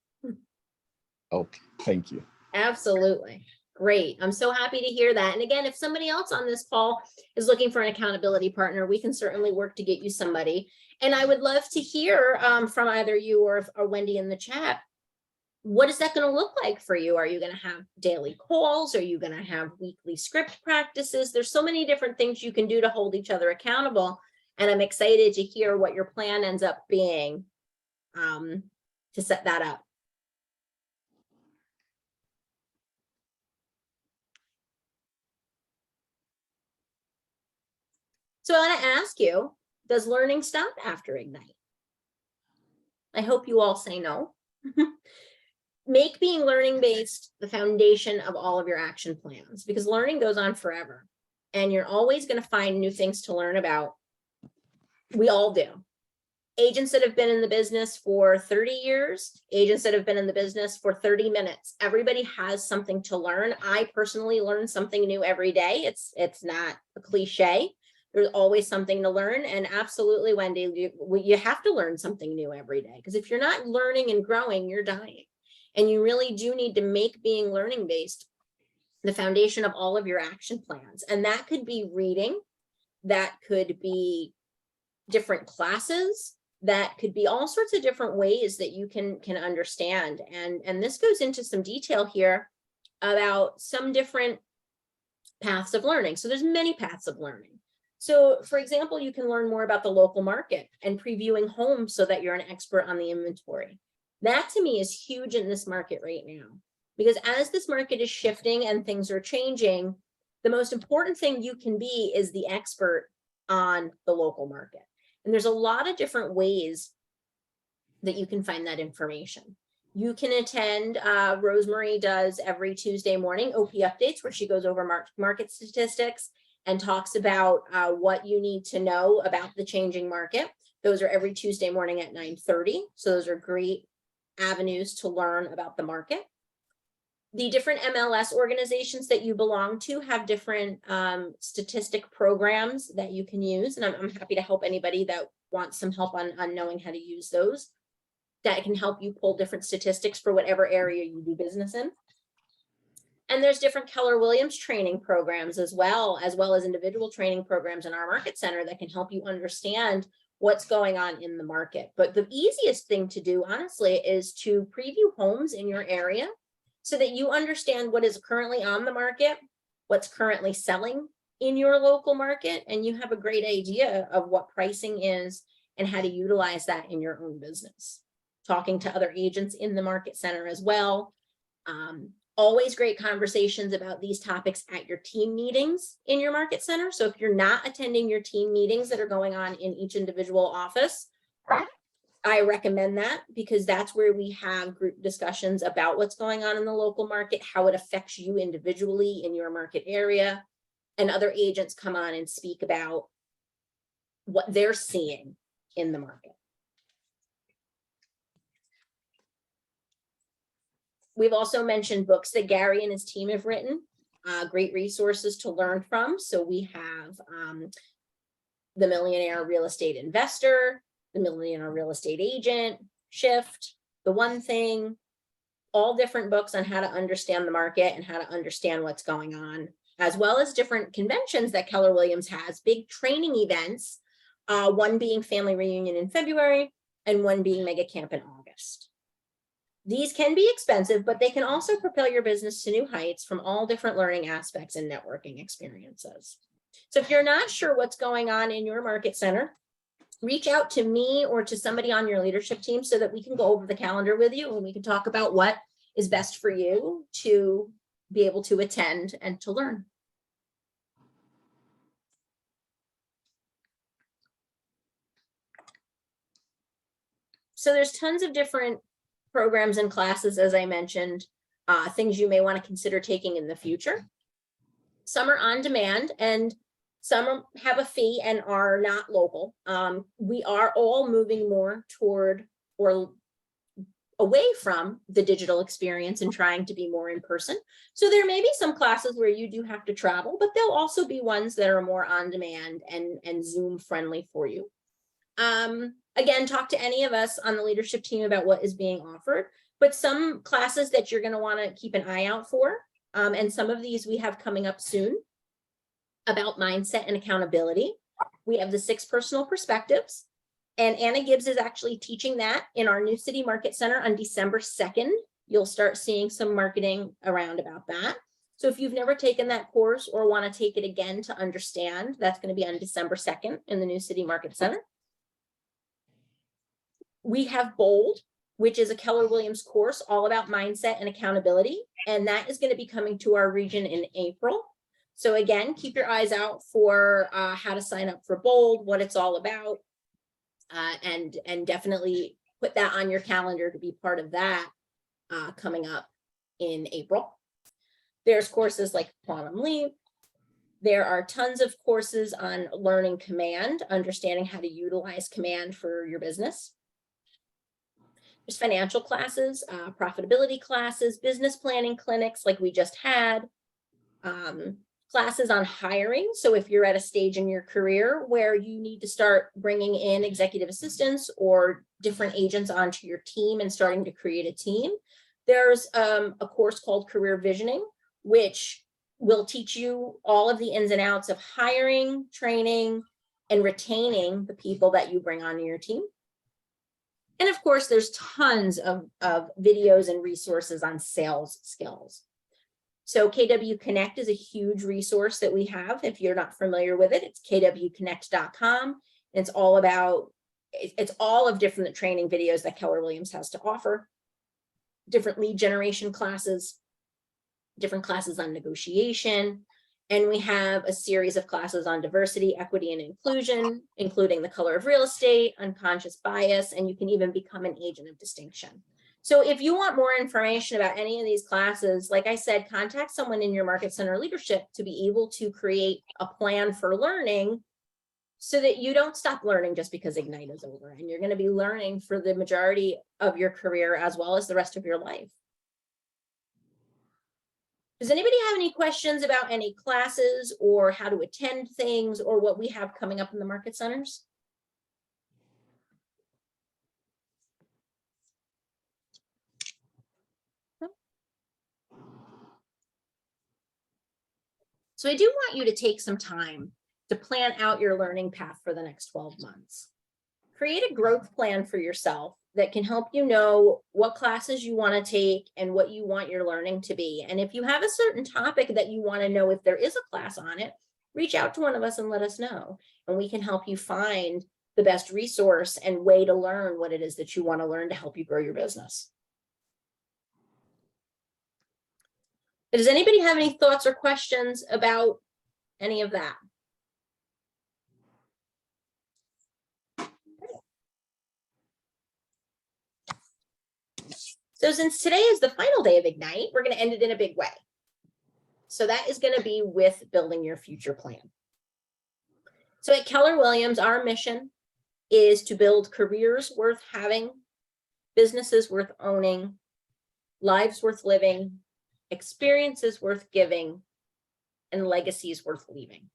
Okay, thank you. Absolutely. Great. I'm so happy to hear that. And again, if somebody else on this call is looking for an accountability partner, we can certainly work to get you somebody. And I would love to hear from either you or Wendy in the chat. What is that going to look like for you? Are you going to have daily calls? Are you going to have weekly script practices? There's so many different things you can do to hold each other accountable. And I'm excited to hear what your plan ends up being to set that up. So I want to ask you, does learning stop after Ignite? I hope you all say no. Make being learning-based the foundation of all of your action plans, because learning goes on forever and you're always going to find new things to learn about. We all do. Agents that have been in the business for 30 years, agents that have been in the business for 30 minutes, everybody has something to learn. I personally learn something new every day. It's not a cliche. There's always something to learn. And absolutely, Wendy, you have to learn something new every day, because if you're not learning and growing, you're dying. And you really do need to make being learning based the foundation of all of your action plans. And that could be reading, that could be different classes, that could be all sorts of different ways that you can understand. And this goes into some detail here about some different paths of learning. So there's many paths of learning. So for example, you can learn more about the local market and previewing homes so that you're an expert on the inventory. That to me is huge in this market right now, because as this market is shifting and things are changing, the most important thing you can be is the expert on the local market. And there's a lot of different ways that you can find that information. You can attend, Rosemary does every Tuesday morning OP updates, where she goes over market statistics and talks about what you need to know about the changing market. Those are every Tuesday morning at 9:30. So those are great avenues to learn about the market. The different MLS organizations that you belong to have different statistic programs that you can use. And I'm happy to help anybody that wants some help on knowing how to use those. That can help you pull different statistics for whatever area you do business in. And there's different Keller Williams training programs as well as individual training programs in our market center that can help you understand what's going on in the market. But the easiest thing to do, honestly, is to preview homes in your area so that you understand what is currently on the market, what's currently selling in your local market, and you have a great idea of what pricing is and how to utilize that in your own business. Talking to other agents in the market center as well. Always great conversations about these topics at your team meetings in your market center. So if you're not attending your team meetings that are going on in each individual office, I recommend that, because that's where we have group discussions about what's going on in the local market, how it affects you individually in your market area, and other agents come on and speak about what they're seeing in the market. We've also mentioned books that Gary and his team have written, great resources to learn from. So we have The Millionaire Real Estate Investor, The Millionaire Real Estate Agent, Shift, The One Thing, all different books on how to understand the market and how to understand what's going on, as well as different conventions that Keller Williams has, big training events, one being Family Reunion in February and one being Mega Camp in August. These can be expensive, but they can also propel your business to new heights from all different learning aspects and networking experiences. So if you're not sure what's going on in your market center, reach out to me or to somebody on your leadership team so that we can go over the calendar with you and we can talk about what is best for you to be able to attend and to learn. So there's tons of different programs and classes, as I mentioned, things you may want to consider taking in the future. Some are on demand and some have a fee and are not local. We are all moving more toward or away from the digital experience and trying to be more in person. So there may be some classes where you do have to travel, but there'll also be ones that are more on demand and Zoom friendly for you. Again, talk to any of us on the leadership team about what is being offered, but some classes that you're going to want to keep an eye out for. And some of these we have coming up soon about mindset and accountability. We have the 6 personal perspectives, and Anna Gibbs is actually teaching that in our New City Market Center on December 2nd. You'll start seeing some marketing around about that. So if you've never taken that course or want to take it again to understand, that's going to be on December 2nd in the New City Market Center. We have Bold, which is a Keller Williams course all about mindset and accountability. And that is going to be coming to our region in April. So again, keep your eyes out for how to sign up for Bold, what it's all about, and definitely put that on your calendar to be part of that coming up in April. There's courses like Quantum Leap. There are tons of courses on learning command, understanding how to utilize command for your business. There's financial classes, profitability classes, business planning clinics like we just had, classes on hiring. So if you're at a stage in your career where you need to start bringing in executive assistants or different agents onto your team and starting to create a team, there's a course called Career Visioning, which will teach you all of the ins and outs of hiring, training, and retaining the people that you bring onto your team. And of course, there's tons of videos and resources on sales skills. So KW Connect is a huge resource that we have. If you're not familiar with it, it's kwconnect.com. It's all about, it's all of different training videos that Keller Williams has to offer, different lead generation classes, different classes on negotiation. And we have a series of classes on diversity, equity, and inclusion, including the color of real estate, unconscious bias, and you can even become an agent of distinction. So if you want more information about any of these classes, like I said, contact someone in your Market Center leadership to be able to create a plan for learning so that you don't stop learning just because Ignite is over, and you're going to be learning for the majority of your career as well as the rest of your life. Does anybody have any questions about any classes or how to attend things or what we have coming up in the Market Centers? So I do want you to take some time to plan out your learning path for the next 12 months. Create a growth plan for yourself that can help you know what classes you want to take and what you want your learning to be. And if you have a certain topic that you want to know if there is a class on it, reach out to one of us and let us know. And we can help you find the best resource and way to learn what it is that you want to learn to help you grow your business. Does anybody have any thoughts or questions about any of that? So since today is the final day of Ignite, we're going to end it in a big way. So that is going to be with building your future plan. So at Keller Williams, our mission is to build careers worth having, businesses worth owning, lives worth living, experiences worth giving, and legacies worth leaving.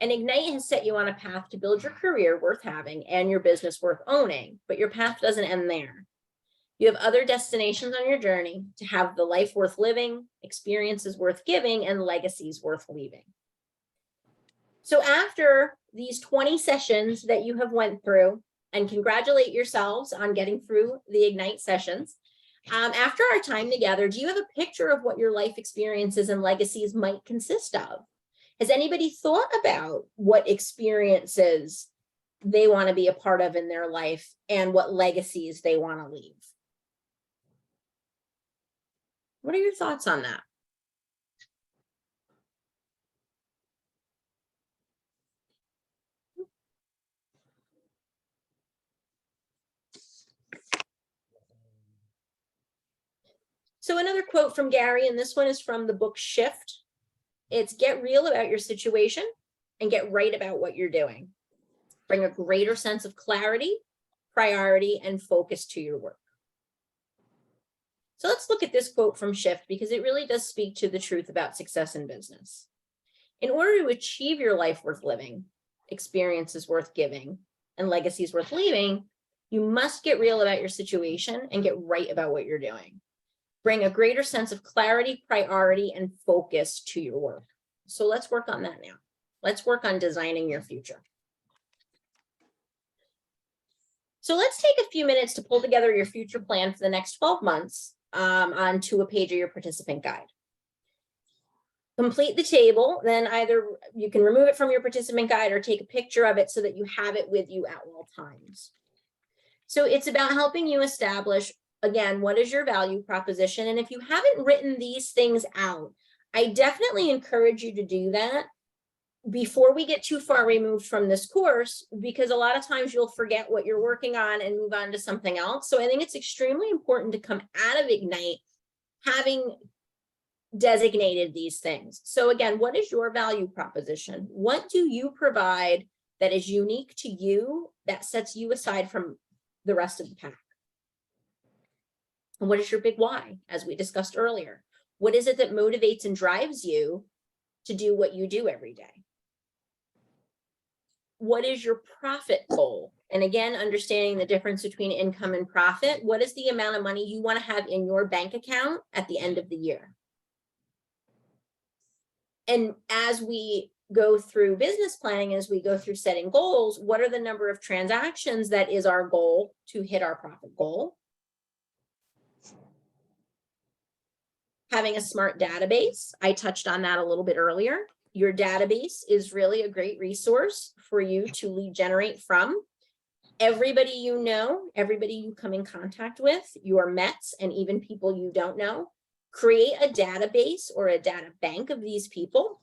And Ignite has set you on a path to build your career worth having and your business worth owning, but your path doesn't end there. You have other destinations on your journey to have the life worth living, experiences worth giving, and legacies worth leaving. So after these 20 sessions that you have went through, and congratulate yourselves on getting through the Ignite sessions, after our time together, do you have a picture of what your life experiences and legacies might consist of? Has anybody thought about what experiences they want to be a part of in their life and what legacies they want to leave? What are your thoughts on that? So another quote from Gary, and this one is from the book Shift. It's get real about your situation and get right about what you're doing. Bring a greater sense of clarity, priority, and focus to your work. So let's look at this quote from Shift because it really does speak to the truth about success in business. In order to achieve your life worth living, experiences worth giving, and legacies worth leaving, You must get real about your situation and get right about what you're doing. Bring a greater sense of clarity, priority, and focus to your work. So let's work on that now. Let's work on designing your future. So let's take a few minutes to pull together your future plan for the next 12 months onto a page of your participant guide. Complete the table, then either you can remove it from your participant guide or take a picture of it so that you have it with you at all times. So it's about helping you establish, again, what is your value proposition? And if you haven't written these things out, I definitely encourage you to do that before we get too far removed from this course, because a lot of times you'll forget what you're working on and move on to something else. So I think it's extremely important to come out of Ignite having designated these things. So again, what is your value proposition? What do you provide that is unique to you, that sets you aside from the rest of the pack? And what is your big why, as we discussed earlier? What is it that motivates and drives you to do what you do every day? What is your profit goal? And again, understanding the difference between income and profit. What is the amount of money you want to have in your bank account at the end of the year? And as we go through business planning, as we go through setting goals, what are the number of transactions that is our goal to hit our profit goal? Having a smart database, I touched on that a little bit earlier. Your database is really a great resource for you to lead generate from. Everybody you know, everybody you come in contact with, your Mets, and even people you don't know, create a database or a data bank of these people.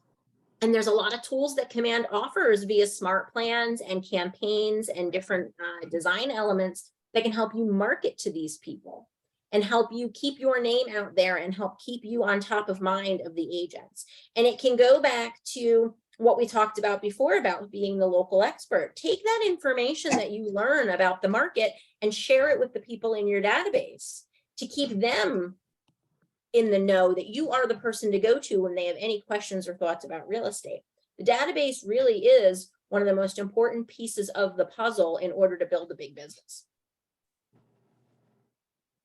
And there's a lot of tools that Command offers via smart plans and campaigns and different design elements that can help you market to these people and help you keep your name out there and help keep you on top of mind of the agents. And it can go back to what we talked about before about being the local expert. Take that information that you learn about the market and share it with the people in your database to keep them in the know that you are the person to go to when they have any questions or thoughts about real estate. The database really is one of the most important pieces of the puzzle in order to build a big business.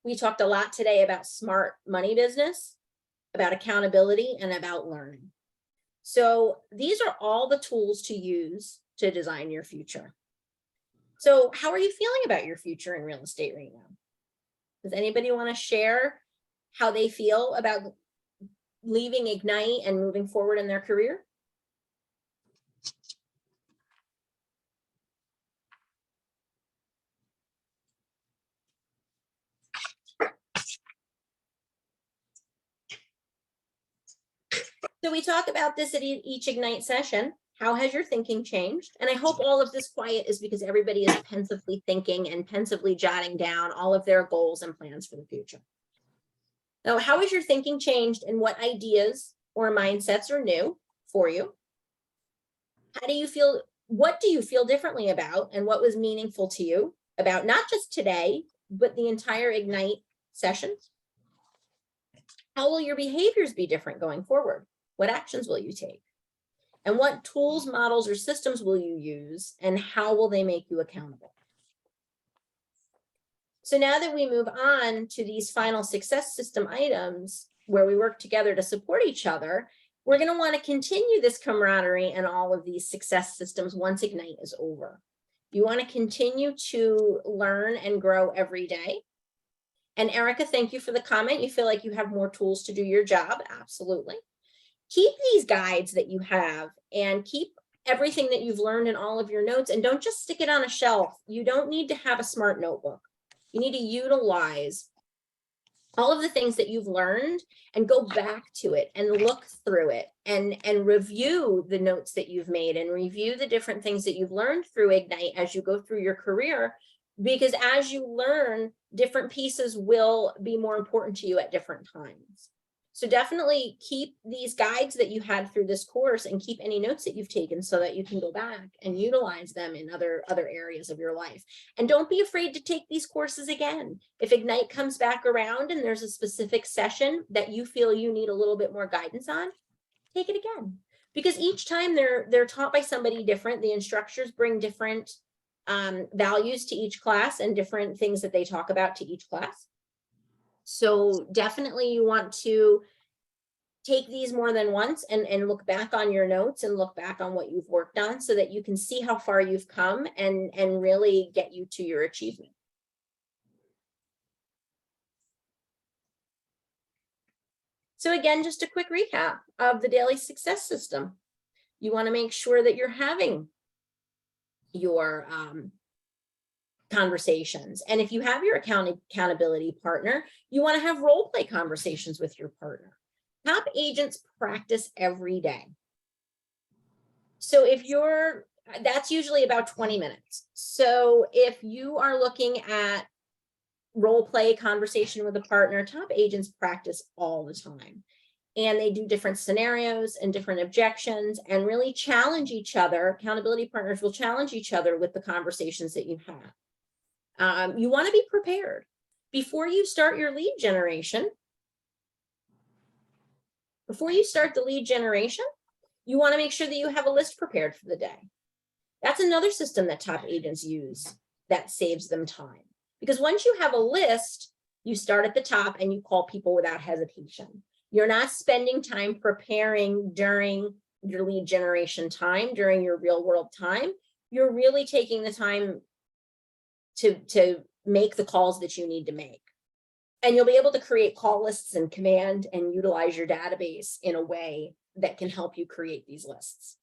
We talked a lot today about smart money business, about accountability, and about learning. So these are all the tools to use to design your future. So how are you feeling about your future in real estate right now? Does anybody want to share how they feel about leaving Ignite and moving forward in their career? So we talk about this at each Ignite session. How has your thinking changed? And I hope all of this quiet is because everybody is pensively thinking and pensively jotting down all of their goals and plans for the future. Now, how has your thinking changed and what ideas or mindsets are new for you? How do you feel? What do you feel differently about, and what was meaningful to you about not just today, but the entire Ignite session? How will your behaviors be different going forward? What actions will you take? And what tools, models, or systems will you use, and how will they make you accountable? So now that we move on to these final success system items where we work together to support each other, we're going to want to continue this camaraderie and all of these success systems once Ignite is over. You want to continue to learn and grow every day. And Erica, thank you for the comment. You feel like you have more tools to do your job. Absolutely. Keep these guides that you have and keep everything that you've learned in all of your notes, and don't just stick it on a shelf. You don't need to have a smart notebook. You need to utilize all of the things that you've learned and go back to it and look through it and review the notes that you've made and review the different things that you've learned through Ignite as you go through your career, because as you learn, different pieces will be more important to you at different times. So definitely keep these guides that you had through this course and keep any notes that you've taken so that you can go back and utilize them in other areas of your life. And don't be afraid to take these courses again. If Ignite comes back around and there's a specific session that you feel you need a little bit more guidance on, take it again. Because each time they're taught by somebody different, the instructors bring different values to each class and different things that they talk about to each class. So definitely you want to take these more than once and look back on your notes and look back on what you've worked on so that you can see how far you've come and really get you to your achievement. So again, just a quick recap of the daily success system. You want to make sure that you're having your conversations. And if you have your accountability partner, you want to have role play conversations with your partner. Top agents practice every day. So if that's usually about 20 minutes. So if you are looking at role play conversation with a partner, top agents practice all the time. And they do different scenarios and different objections and really challenge each other. Accountability partners will challenge each other with the conversations that you have. You want to be prepared. Before you start your lead generation, you want to make sure that you have a list prepared for the day. That's another system that top agents use that saves them time. Because once you have a list, you start at the top and you call people without hesitation. You're not spending time preparing during your lead generation time, during your real world time. You're really taking the time to make the calls that you need to make. And you'll be able to create call lists in Command and utilize your database in a way that can help you create these lists.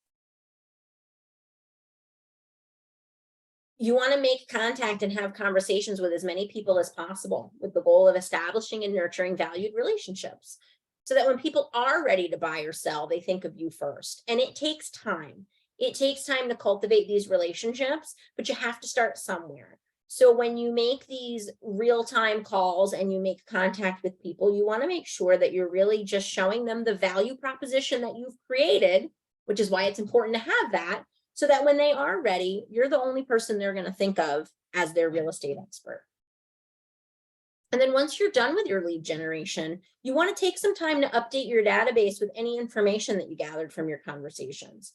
You want to make contact and have conversations with as many people as possible with the goal of establishing and nurturing valued relationships so that when people are ready to buy or sell, they think of you first. And it takes time. It takes time to cultivate these relationships, but you have to start somewhere. So when you make these real-time calls and you make contact with people, you want to make sure that you're really just showing them the value proposition that you've created, which is why it's important to have that, so that when they are ready, you're the only person they're going to think of as their real estate expert. And then once you're done with your lead generation, you want to take some time to update your database with any information that you gathered from your conversations.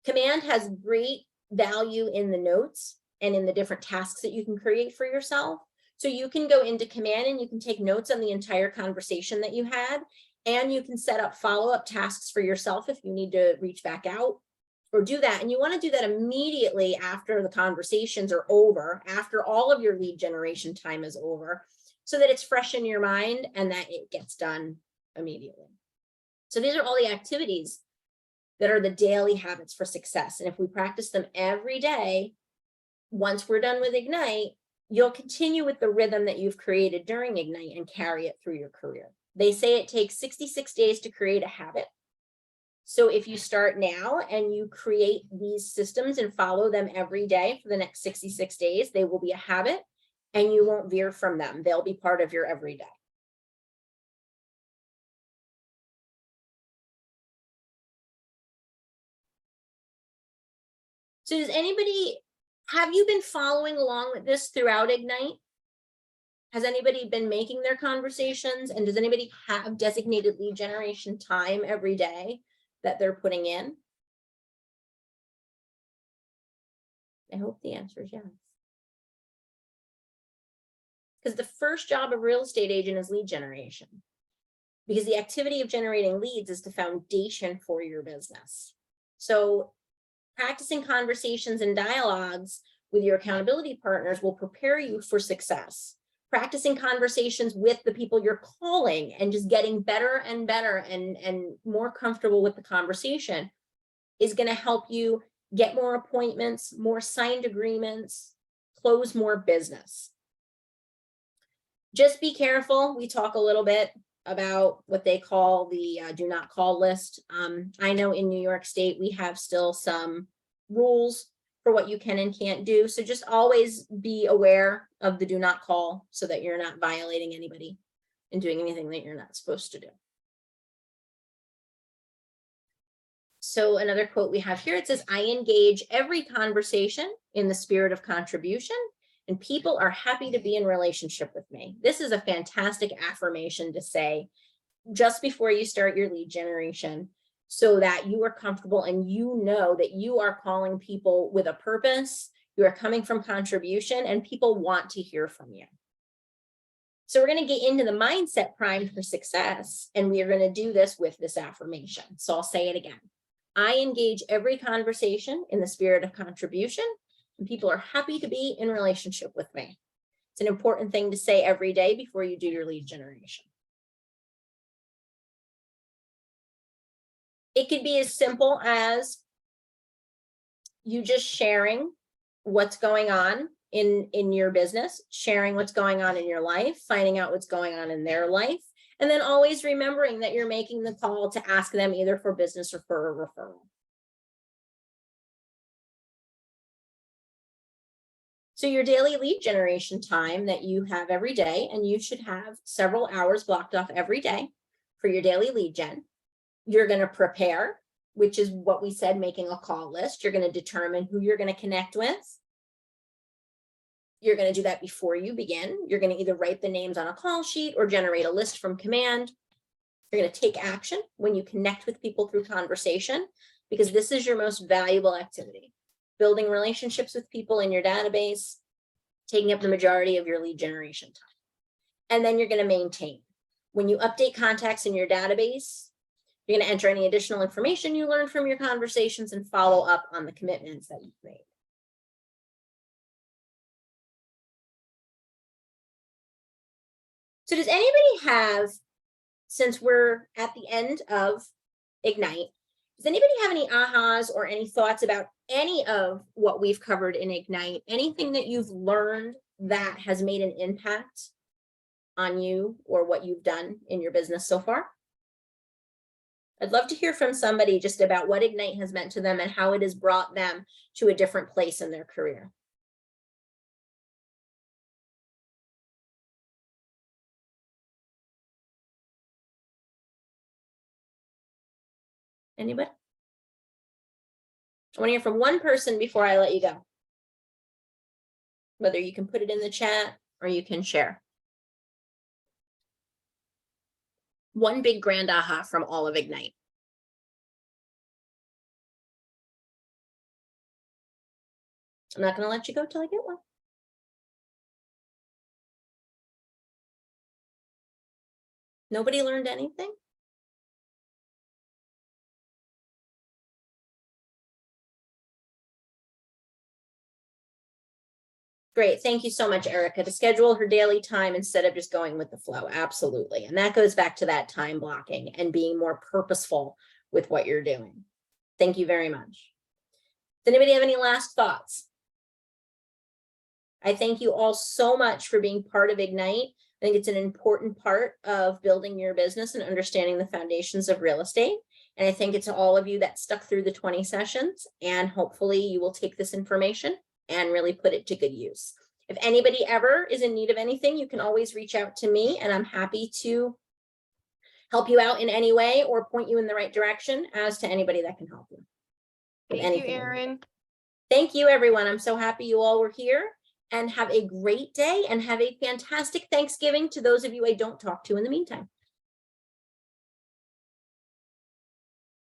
Command has great value in the notes and in the different tasks that you can create for yourself. So you can go into Command and you can take notes on the entire conversation that you had, and you can set up follow-up tasks for yourself if you need to reach back out or do that. And you want to do that immediately after the conversations are over, after all of your lead generation time is over, so that it's fresh in your mind and that it gets done immediately. So these are all the activities that are the daily habits for success. And if we practice them every day, once we're done with Ignite, you'll continue with the rhythm that you've created during Ignite and carry it through your career. They say it takes 66 days to create a habit. So if you start now and you create these systems and follow them every day for the next 66 days, they will be a habit and you won't veer from them. They'll be part of your everyday. So have you been following along with this throughout Ignite? Has anybody been making their conversations, and does anybody have designated lead generation time every day that they're putting in? I hope the answer is yes. Because the first job of a real estate agent is lead generation, because the activity of generating leads is the foundation for your business. So practicing conversations and dialogues with your accountability partners will prepare you for success. Practicing conversations with the people you're calling and just getting better and better and more comfortable with the conversation is going to help you get more appointments, more signed agreements, close more business. Just be careful. We talk a little bit about what they call the do not call list. I know in New York State, we have still some rules for what you can and can't do. So just always be aware of the do not call so that you're not violating anybody and doing anything that you're not supposed to do. So another quote we have here, it says, I engage every conversation in the spirit of contribution, and people are happy to be in relationship with me. This is a fantastic affirmation to say just before you start your lead generation, so that you are comfortable and you know that you are calling people with a purpose. You are coming from contribution, and people want to hear from you. So we're going to get into the mindset primed for success, and we are going to do this with this affirmation. So I'll say it again. I engage every conversation in the spirit of contribution, and people are happy to be in relationship with me. It's an important thing to say every day before you do your lead generation. It could be as simple as you just sharing what's going on in your business, sharing what's going on in your life, finding out what's going on in their life, and then always remembering that you're making the call to ask them either for business or for a referral. So your daily lead generation time that you have every day, and you should have several hours blocked off every day for your daily lead gen. You're going to prepare, which is what we said, making a call list. You're going to determine who you're going to connect with. You're going to do that before you begin. You're going to either write the names on a call sheet or generate a list from command. You're going to take action when you connect with people through conversation, because this is your most valuable activity. Building relationships with people in your database, taking up the majority of your lead generation time. And then you're going to maintain. When you update contacts in your database, you're going to enter any additional information you learned from your conversations and follow up on the commitments that you've made. So does anybody have, since we're at the end of Ignite, does anybody have any ahas or any thoughts about any of what we've covered in Ignite? Anything that you've learned that has made an impact on you or what you've done in your business so far? I'd love to hear from somebody just about what Ignite has meant to them and how it has brought them to a different place in their career. Anybody? I want to hear from one person before I let you go. Whether you can put it in the chat or you can share. One big grand aha from all of Ignite. I'm not going to let you go till I get one. Nobody learned anything? Great. Thank you so much, Erica. To schedule her daily time instead of just going with the flow. Absolutely. And that goes back to that time blocking and being more purposeful with what you're doing. Thank you very much. Does anybody have any last thoughts? I thank you all so much for being part of Ignite. I think it's an important part of building your business and understanding the foundations of real estate. And I thank it to all of you that stuck through the 20 sessions, and hopefully you will take this information and really put it to good use. If anybody ever is in need of anything, you can always reach out to me, and I'm happy to help you out in any way or point you in the right direction as to anybody that can help you. Thank you, Erin. Thank you, everyone. I'm so happy you all were here, and have a great day and have a fantastic Thanksgiving to those of you I don't talk to in the meantime.